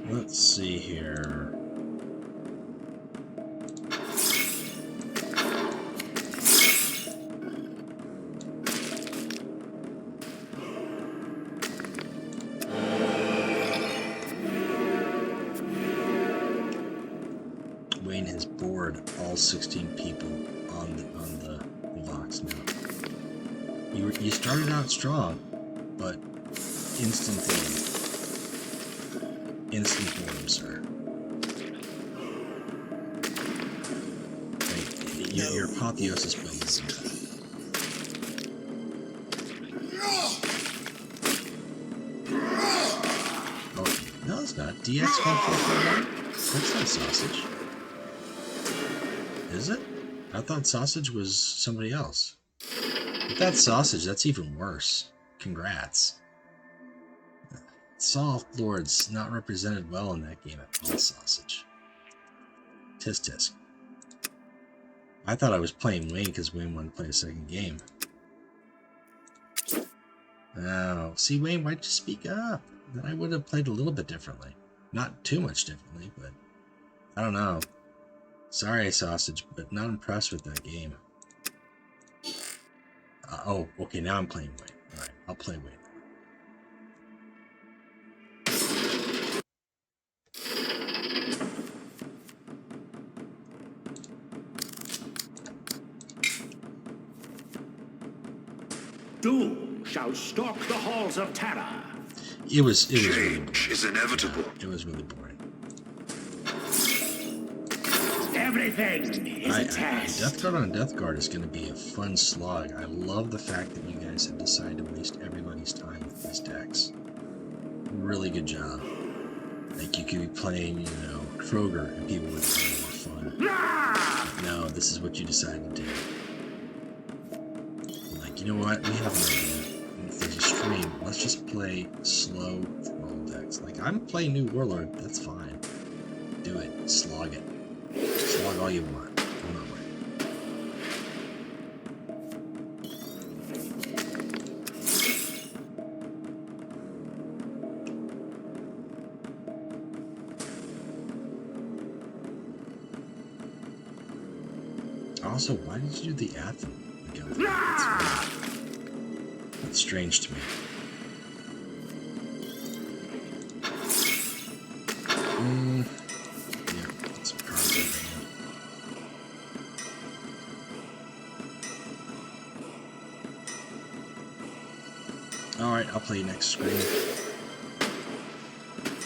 Let's see here. 16 people on the Vox now. You started out strong, but instant boredom, sir. Right, your apotheosis build is oh, no, it's not. DX5441? That's not sausage. Is it? I thought sausage was somebody else. If that's sausage, that's even worse. Congrats. Saw Lords not represented well in that game at all, sausage. Tisk tisk. I thought I was playing Wayne because Wayne wanted to play a second game. Oh, see, Wayne, why'd you speak up? Then I would have played a little bit differently. Not too much differently, but I don't know. Sorry, sausage, but not impressed with that game. Oh, okay, now I'm playing Wayne. Alright, I'll play Wayne. Doom shall stalk the halls of terror. It was really Change is inevitable. it was really boring. Everything is a test. Death Guard on Death Guard is going to be a fun slog. I love the fact that you guys have decided to waste everybody's time with these decks. Really good job. Like, you could be playing, you know, Kroger and people would have more fun. But no, this is what you decided to do. Like, you know what? We have an idea. And if there's a stream, let's just play slow roll decks. Like, I'm playing New Warlord. That's fine. Do it. Slog it. Slog all you want. I'm not worried. Also, why did you do the anthem again? That's strange to me. Yeah, put some cards in there. Alright, I'll play next screen.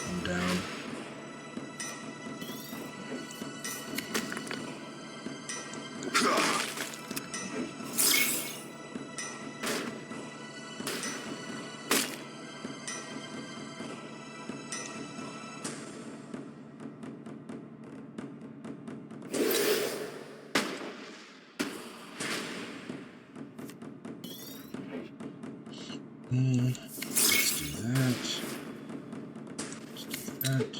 I'm down. Let's do that. Let's do that.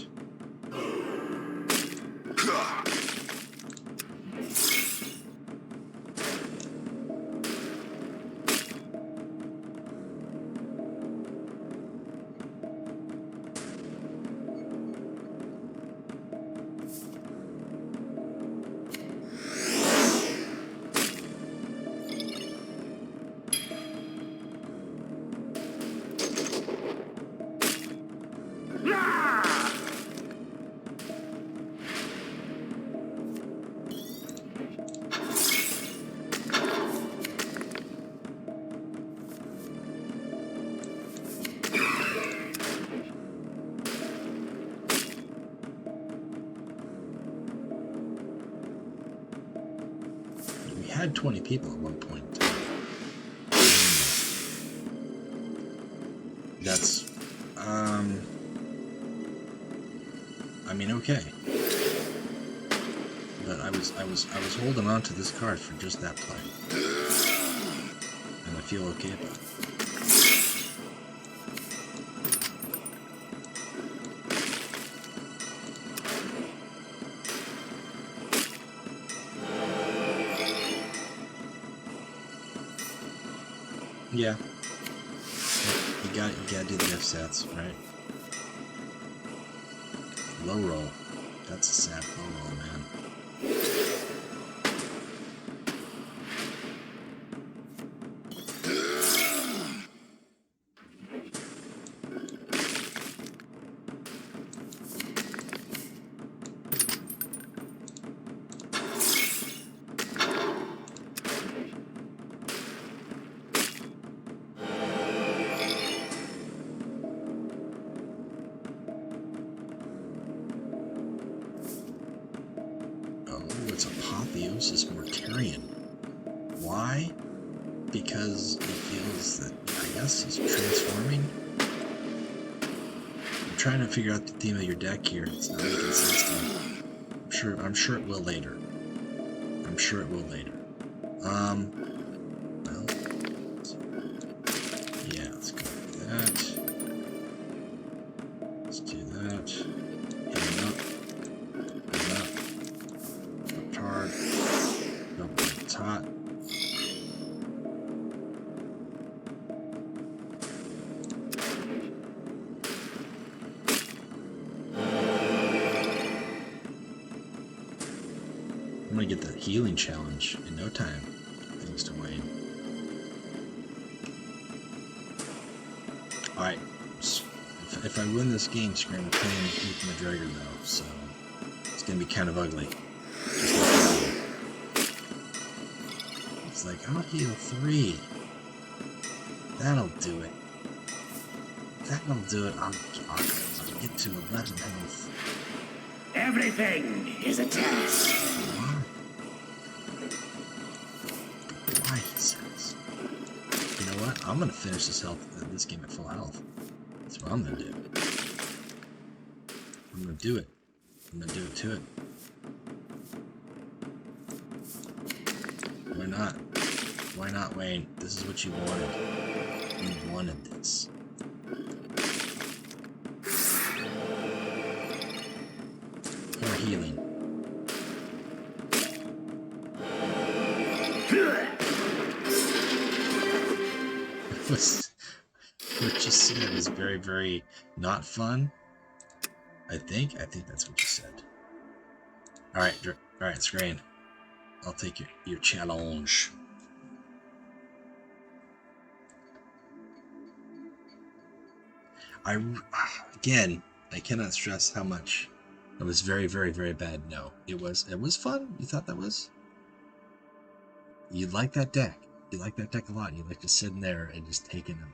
Had 20 people at one point. That's, I mean, okay. But I was holding on to this card for just that play, and I feel okay about it. Yeah. You gotta do the F sets, right? Low roll. That's a sad low roll, man. uses Mortarion. Why? Because he feels that, I guess, he's transforming. I'm trying to figure out the theme of your deck here. It's not making sense to me. I'm sure it will later. I'm sure it will later. Well, yeah, let's go with that. Let's do that. Hit him up. Hit him up. Up hard. Up hot. I'm gonna get the healing challenge in no time, thanks to Wayne. Alright, if I win this game, Scream, I'm playing with my Draeger though, so it's gonna be kind of ugly. Just like it's like, I'll heal 3. That'll do it. That'll do it. I'll get to 11 health. Everything is a test. Why, he says. You know what? I'm gonna finish this game at full health. That's what I'm gonna do. I'm gonna do it. I'm gonna do it to it. Why not? Why not, Wayne? This is what you wanted. You wanted this. More healing. What you said is very, very not fun. I think that's what you said. All right, Screen. I'll take your challenge. Again, I cannot stress how much it was very, very, very bad. No, it was fun. You thought that was? You like that deck. You like that deck a lot. You like to sit in there and just taking a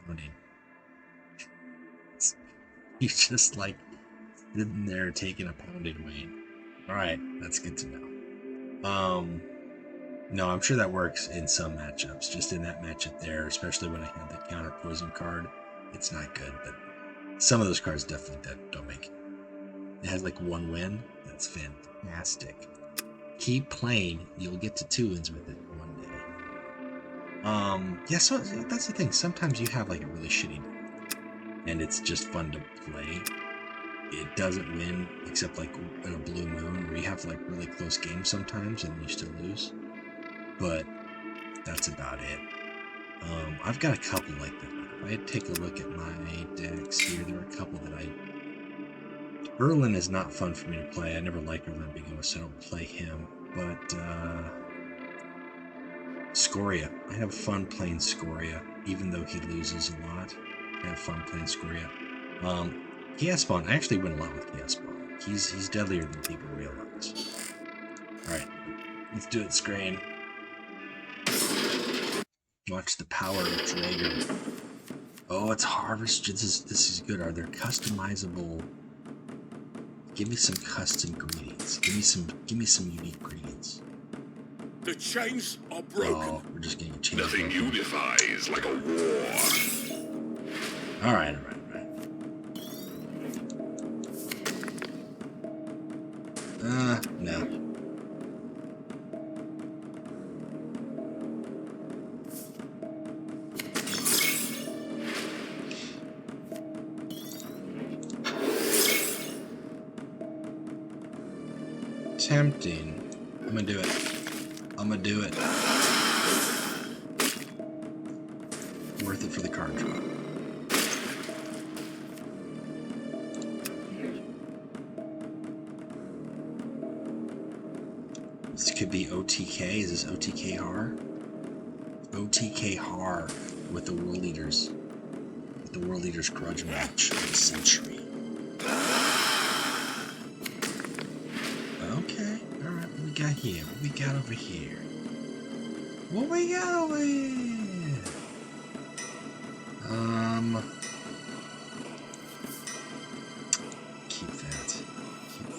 pounding. You just like sitting there taking a pounding, Wayne. All right, that's good to know. No, I'm sure that works in some matchups. Just in that matchup there, especially when I had the counter poison card, it's not good. But some of those cards definitely don't make it. It has like 1 win. That's fantastic. Keep playing. You'll get to 2 wins with it one day. Yeah. So that's the thing. Sometimes you have like a really shitty deck, and it's just fun to play. It doesn't win except like in a blue moon where you have like really close games sometimes and you still lose. But that's about it. I've got a couple like that. If I take a look at my decks here, there are a couple that Erlen is not fun for me to play. I never liked Erlen to begin with, so I don't play him. But Scoria. I have fun playing Scoria, even though he loses a lot. I have fun playing Scoria. Chaos Spawn. I actually win a lot with Chaos Spawn. He's deadlier than people realize. Alright, let's do it, Screen. Watch the power of Draeger. Oh, it's harvest. This is good. Are there customizable? Give me some custom ingredients. Give me some unique ingredients. The chains are broken. Oh, we're just getting a chain. Nothing unifies like a war. All right. No. Tempting. I'm gonna do it. Worth it for the card draw. This could be OTK. Is this OTK Har? OTK Har with the World Leaders. With the World Leaders grudge match of the century. Okay, alright, what we got here? What we got over here? Keep that there.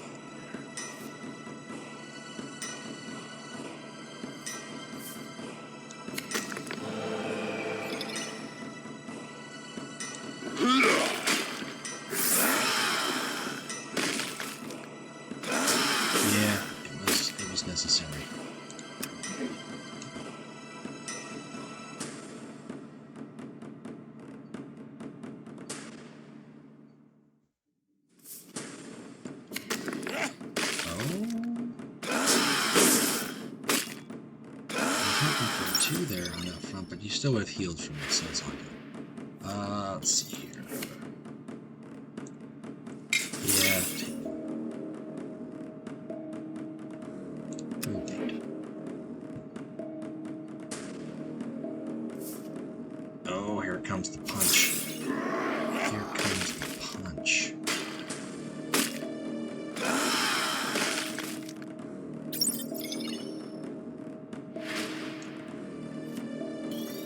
there on that front, but you still would have healed from it, so it's all good. Let's see here. Yeah. Okay. Oh, here comes the punch. Here comes the punch.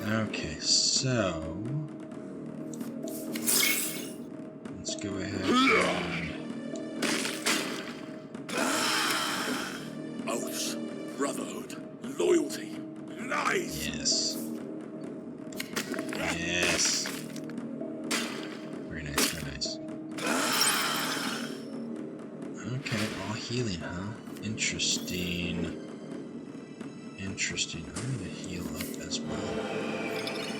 Okay, so let's go ahead and Oaths, brotherhood, loyalty, lies. yes. Yes. Very nice, very nice. Okay, all healing, huh? Interesting. Interesting. I'm gonna heal up as well.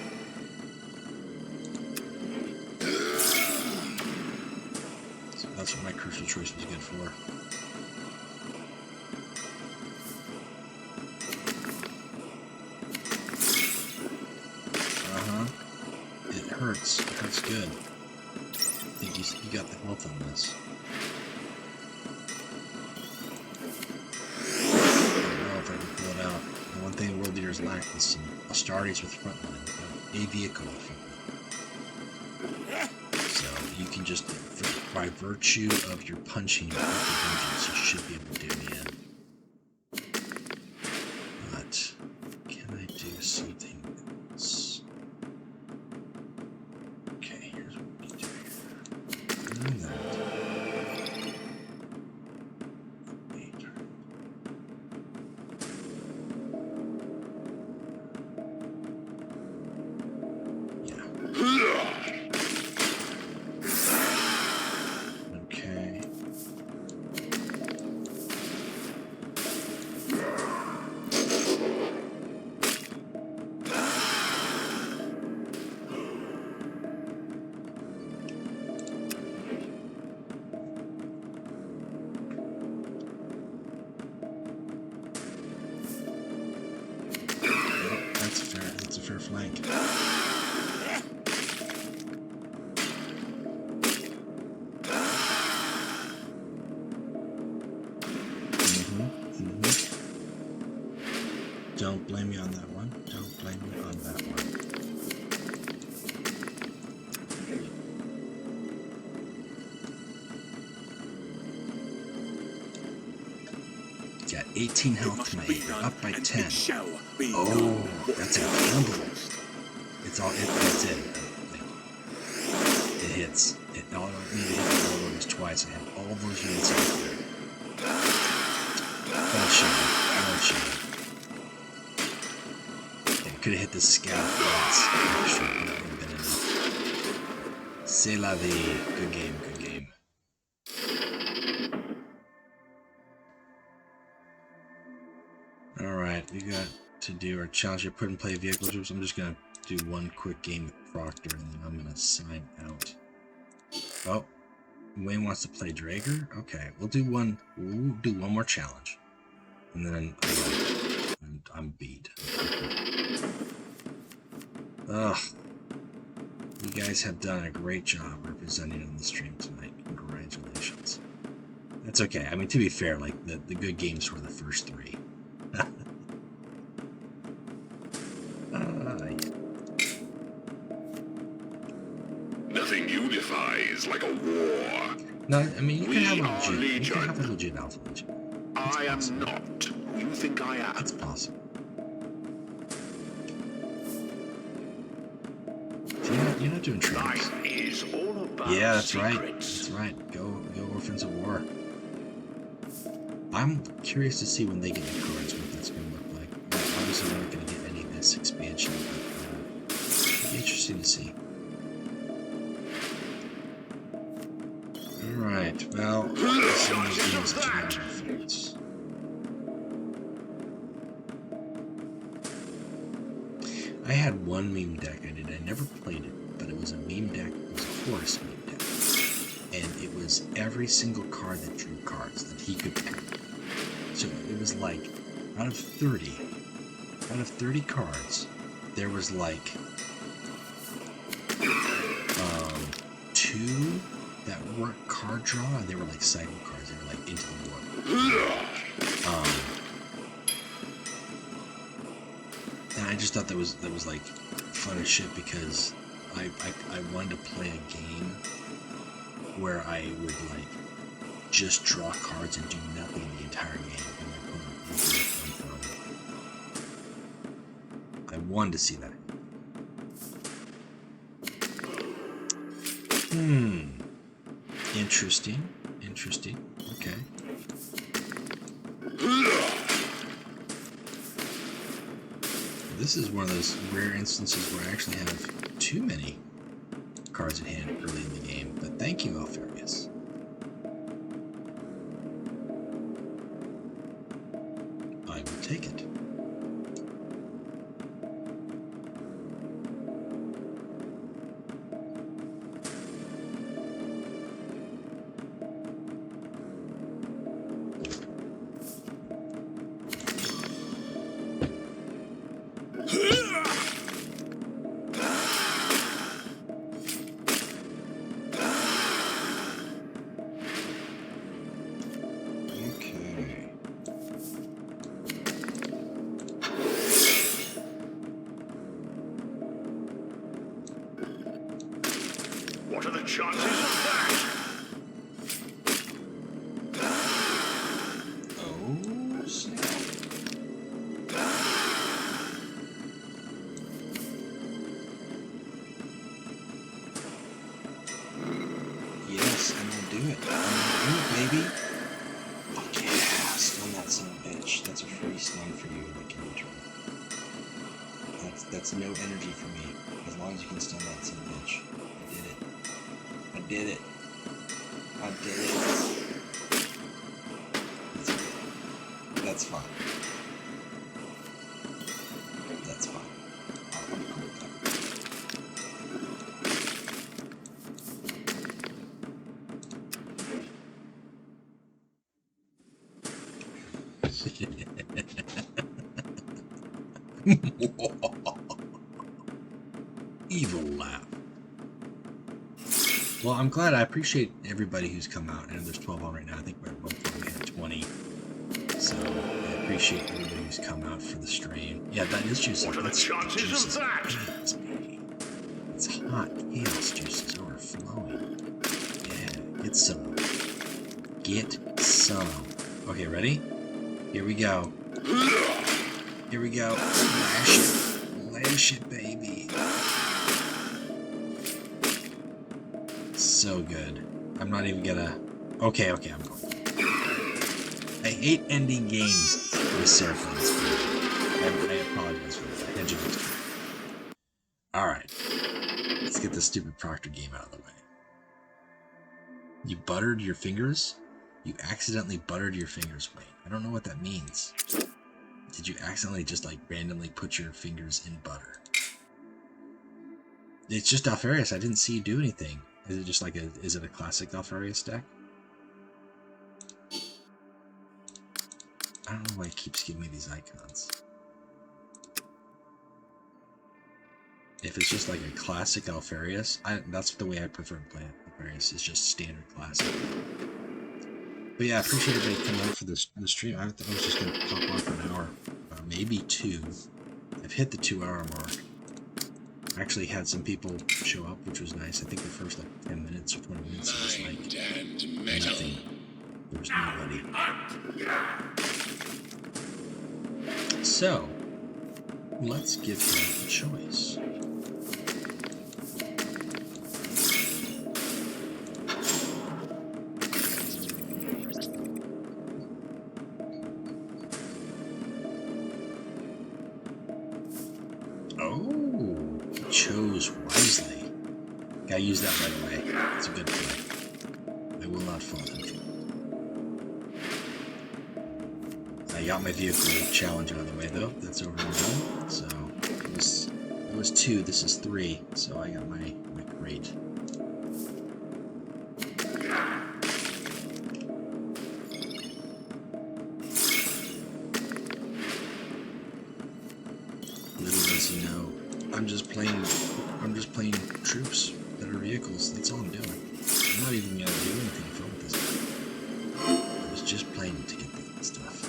So that's what my crucial choice was good for. It hurts. It hurts good. I think you got the health on this. I don't know if I can pull it out. The one thing World Eaters lack is some Astartes with frontline, a vehicle with frontline. So you can just, by virtue of your punching with the vengeance, you should be able to do the end. But can I do something else? Okay, here's what we do here. Do that. Wait. Yeah. Okay. That's fair. That's a fair flank. Don't blame me on that one. Don't blame me on that one. Got 18 health tonight. You're up by 10. Oh, that's a gamble. It's all. That's it. It hits. All I don't need to hit the warlords twice. I have all those units out there. Oh shit. Could have hit the scout once. Extra, but that would have been enough. C'est la vie. Good game, good game. Alright, we got to do our challenge. Put and play vehicle troops. I'm just going to do one quick game with Proctor, and then I'm going to sign out. Oh, Wayne wants to play Draeger? Okay, we'll do one more challenge. And then I'm beat. Ugh. You guys have done a great job representing on the stream tonight. Congratulations. That's okay. I mean, to be fair, like, the good games were the first three. Nothing unifies like a war. No, I mean, you can We have are a legit. You can have a Legion. legit Alpha Legion. I am not who you think I am. It's possible. You're not doing trainings. Life is all about Yeah, that's right. secrets. That's right. Go Orphans of War. I'm curious to see when they get the cards, what that's going to look like. Obviously, we're not going to get any of this expansion, but it'll be interesting to see. Alright, well, some of those games that you have are favorites. I had one meme deck I did. I never played it, but it was a meme deck. It was a Horus meme deck. And it was every single card that drew cards that he could pick. So it was like, out of 30 cards, there was like 2 that weren't card draw, and they were like cycle cards. They were like into the war. And I just thought that was like fun as shit, because I wanted to play a game where I would like just draw cards and do nothing the entire game. And my opponent would do it for me. I wanted to see that. Interesting. Okay. This is one of those rare instances where I actually have too many cards at hand early in the game. But thank you, Alfarius. I will take it. What are the chances of that? Oh, snap. Yes, I'm gonna do it. Baby. Fuck yeah, stun that son of a bitch. That's a free stun for you, like in return. That's no energy for me, as long as you can stun that son of a bitch. I did it. That's fine. I'm cool with that. Evil laugh. Well, I'm glad. I appreciate everybody who's come out, and there's 12 on right now. I think we're at one point we had 20. So I appreciate everybody who's come out for the stream. Yeah, that is juicy. What are the chances of that? It's hot. Chaos juices overflowing. Yeah, get some. Get some. Okay, ready? Here we go. Lash it. Lash it, baby. So good. I'm not even gonna... Okay, I'm going. I hate ending games with Seraphim's. I apologize for that. I had you next time. Alright. Let's get this stupid Proctor game out of the way. You buttered your fingers? You accidentally buttered your fingers. Wait, I don't know what that means. Did you accidentally just like randomly put your fingers in butter? It's just Alfarius. I didn't see you do anything. Is it just like is it a classic Alfarius deck? I don't know why it keeps giving me these icons. If it's just like a classic Alfarius, that's the way I prefer to play it. Alfarius is just standard classic. But yeah, I appreciate everybody coming out for the stream. I was just going to pop on for an hour, maybe 2. I've hit the 2-hour mark. I actually had some people show up, which was nice. I think the first like 10 minutes or 20 minutes it was like nothing. There was nobody. So, let's give him a choice. Oh, he chose wisely. Gotta use that right away. It's a good play. I will not fault him. I got my vehicle challenge out of the way though. That's over and done. So it was 2. This is 3. So I got my crate. Little does he know, playing troops that are vehicles. That's all I'm doing. I'm not even gonna do anything fun with this. I was just playing to get that stuff.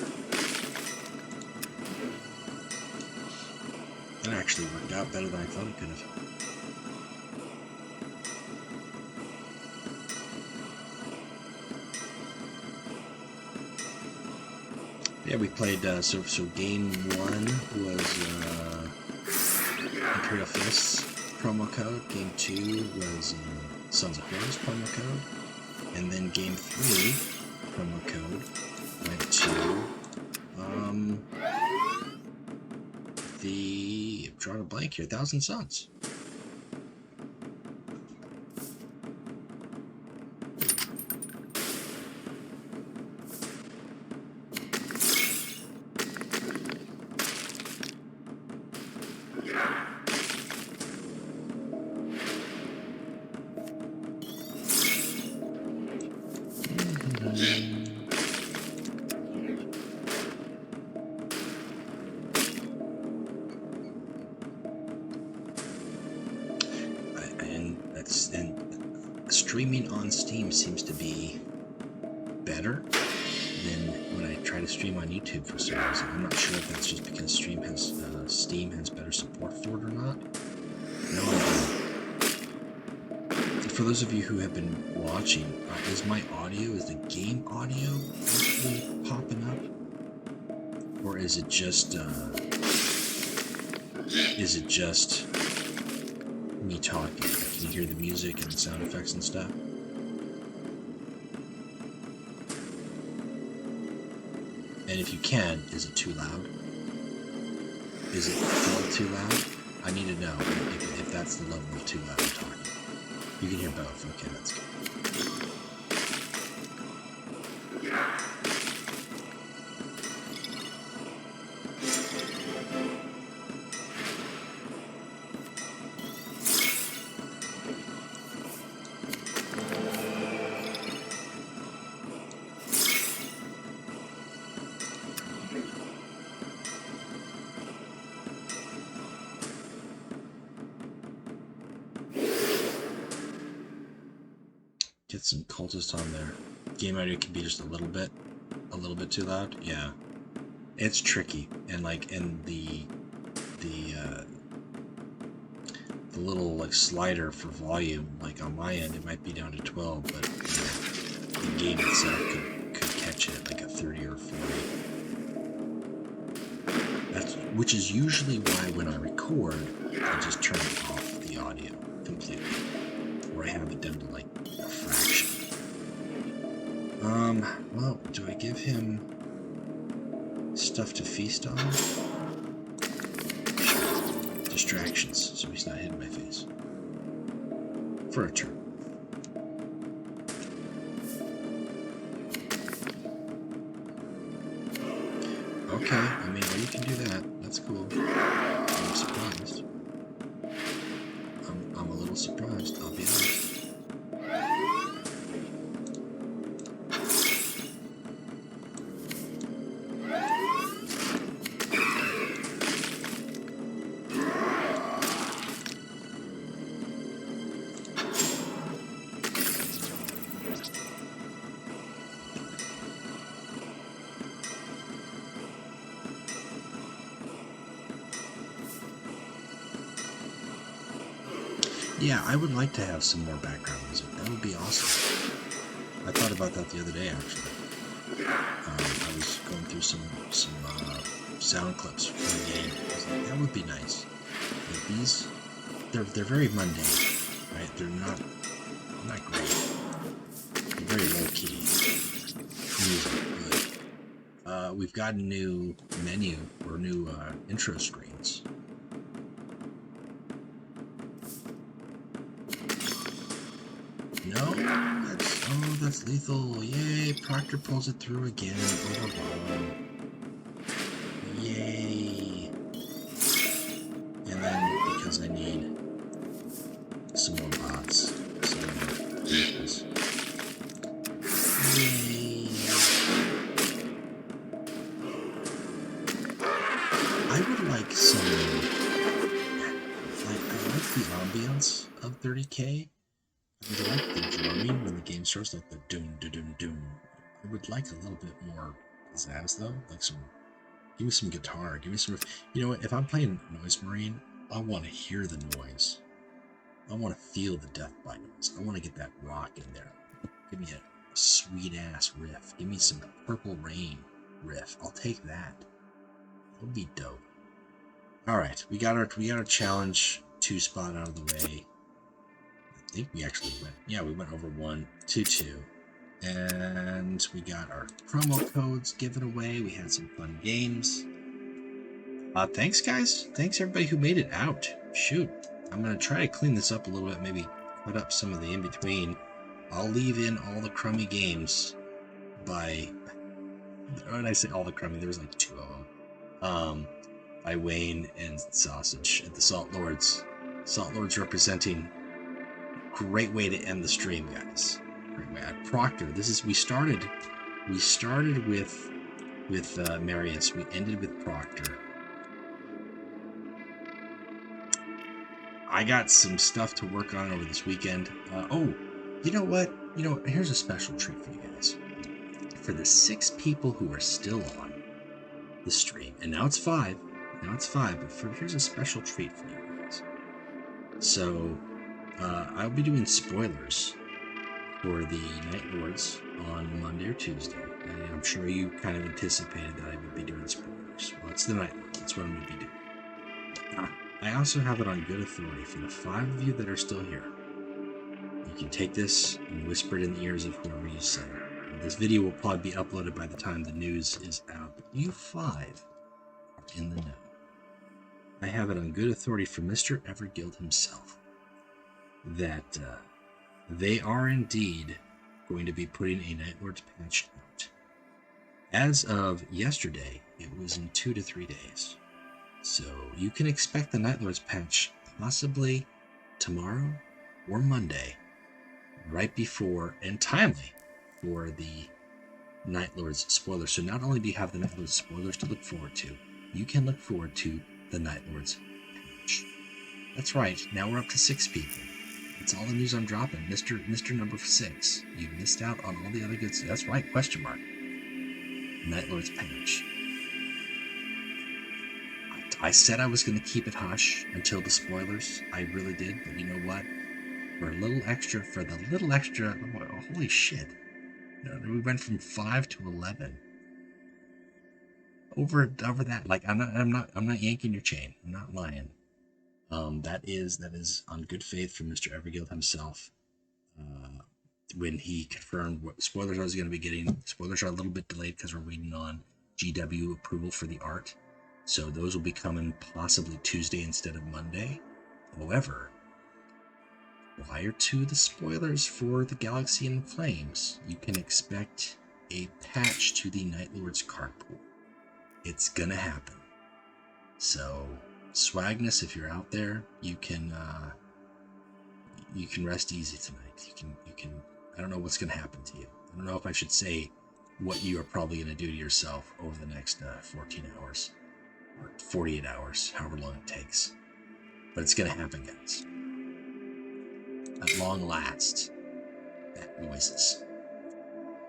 That actually worked out better than I thought it could have. Yeah, we played, so game 1 was Imperial Fists promo code, game 2 was Sons of Horus promo code, and then game 3 promo code went to I'm drawing a blank here, Thousand Suns. And streaming on Steam seems to be better than when I try to stream on YouTube for some reason. I'm not sure if that's just because Steam has better support for it or not. No idea. For those of you who have been watching, is the game audio actually popping up, or is it just me talking? Can you hear the music and the sound effects and stuff? And if you can, is it too loud? Is it still too loud? I need to know if that's the level of too loud I'm talking. You can hear both. Okay, that's good. Get some cultists on there. Game audio can be just a little bit too loud. Yeah, it's tricky, and the little slider for volume, on my end, it might be down to 12, but the game itself could catch it at 30 or 40. Which is usually why when I record, I just turn off the audio completely, or I have it down to a fraction. Well, do I give him stuff to feast on? Sure. Distractions, so he's not hitting my face. For a turn. Okay, I mean, well, you can do that. That's cool. I'm surprised. I'm a little surprised, I'll be honest. Yeah, I would like to have some more background music. That would be awesome. I thought about that the other day, actually. I was going through some sound clips from the game. I was like, that would be nice. These, they're very mundane, right? They're not great. They're very low key music, really. We've got a new menu or new intro screens. No, that's lethal. Yay, Proctor pulls it through again. Overball. Yay. And then, because I need some more bots, some more vehicles. Yay. I would like some, I like the ambience 30k. I would like the drumming when the game starts, like the doom, doom, doom, doom. I would like a little bit more pizzazz though, like give me some guitar, give me some. You know what? If I'm playing Noise Marine, I want to hear the noise. I want to feel the death by noise. I want to get that rock in there. Give me a sweet ass riff. Give me some Purple Rain riff. I'll take that. That would be dope. All right, we got our challenge 2 spot out of the way. I think we actually went. Yeah, we went over 1, 2, 2, and we got our promo codes given away. We had some fun games. Thanks, guys. Thanks everybody who made it out. Shoot, I'm gonna try to clean this up a little bit. Maybe cut up some of the in between. I'll leave in all the crummy games by. When I say all the crummy, there was like 2 of them. By Wayne and Sausage at the Salt Lords. Salt Lords representing. Great way to end the stream, guys. Great way. Proctor. We started with Marius. We ended with Proctor. I got some stuff to work on over this weekend. You know what? Here's a special treat for you guys. For the 6 people who are still on the stream, and now it's 5. But here's a special treat for you guys. So, I'll be doing spoilers for the Night Lords on Monday or Tuesday. And I'm sure you kind of anticipated that I would be doing spoilers. Well, it's the Night Lords. That's what I'm going to be doing. I also have it on good authority for the 5 of you that are still here. You can take this and whisper it in the ears of whoever you say. This video will probably be uploaded by the time the news is out. But you 5 are in the know. I have it on good authority from Mr. Everguild himself that they are indeed going to be putting a Night Lords patch out. As of yesterday, it was in 2 to 3 days. So you can expect the Night Lords patch possibly tomorrow or Monday, right before and timely for the Night Lords spoilers. So not only do you have the Night Lords spoilers to look forward to, you can look forward to the Night Lords patch. That's right, now we're up to 6 people. That's all the news I'm dropping. Mr. Number 6. You missed out on all the other good stuff. That's right, question mark. Night Lords patch. I said I was going to keep it hush until the spoilers. I really did, but you know what? For the little extra, holy shit. We went from 5 to 11. Over that. Like I'm not yanking your chain. I'm not lying. That is on good faith from Mr. Everguild himself. When he confirmed what spoilers I was going to be getting. Spoilers are a little bit delayed because we're waiting on GW approval for the art. So those will be coming possibly Tuesday instead of Monday. However, prior to the spoilers for the Galaxy in Flames, you can expect a patch to the Night Lords card pool. It's gonna happen. So, Swagness, if you're out there, you can rest easy tonight. You can. I don't know what's gonna happen to you. I don't know if I should say what you are probably gonna do to yourself over the next 14 hours. Or 48 hours, however long it takes. But it's going to happen, guys. At long last, that noises.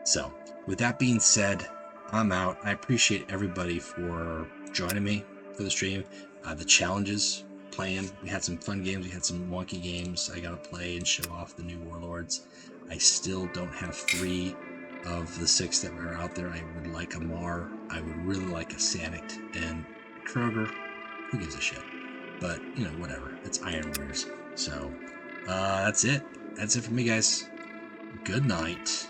So, with that being said, I'm out. I appreciate everybody for joining me for the stream. The challenges, playing. We had some fun games. We had some wonky games. I got to play and show off the new warlords. I still don't have 3 of the 6 that were out there. I would like a Mar. I would really like a Sanict and Kroger, who gives a shit? But, whatever. It's Iron Warriors. So, that's it. That's it for me, guys. Good night.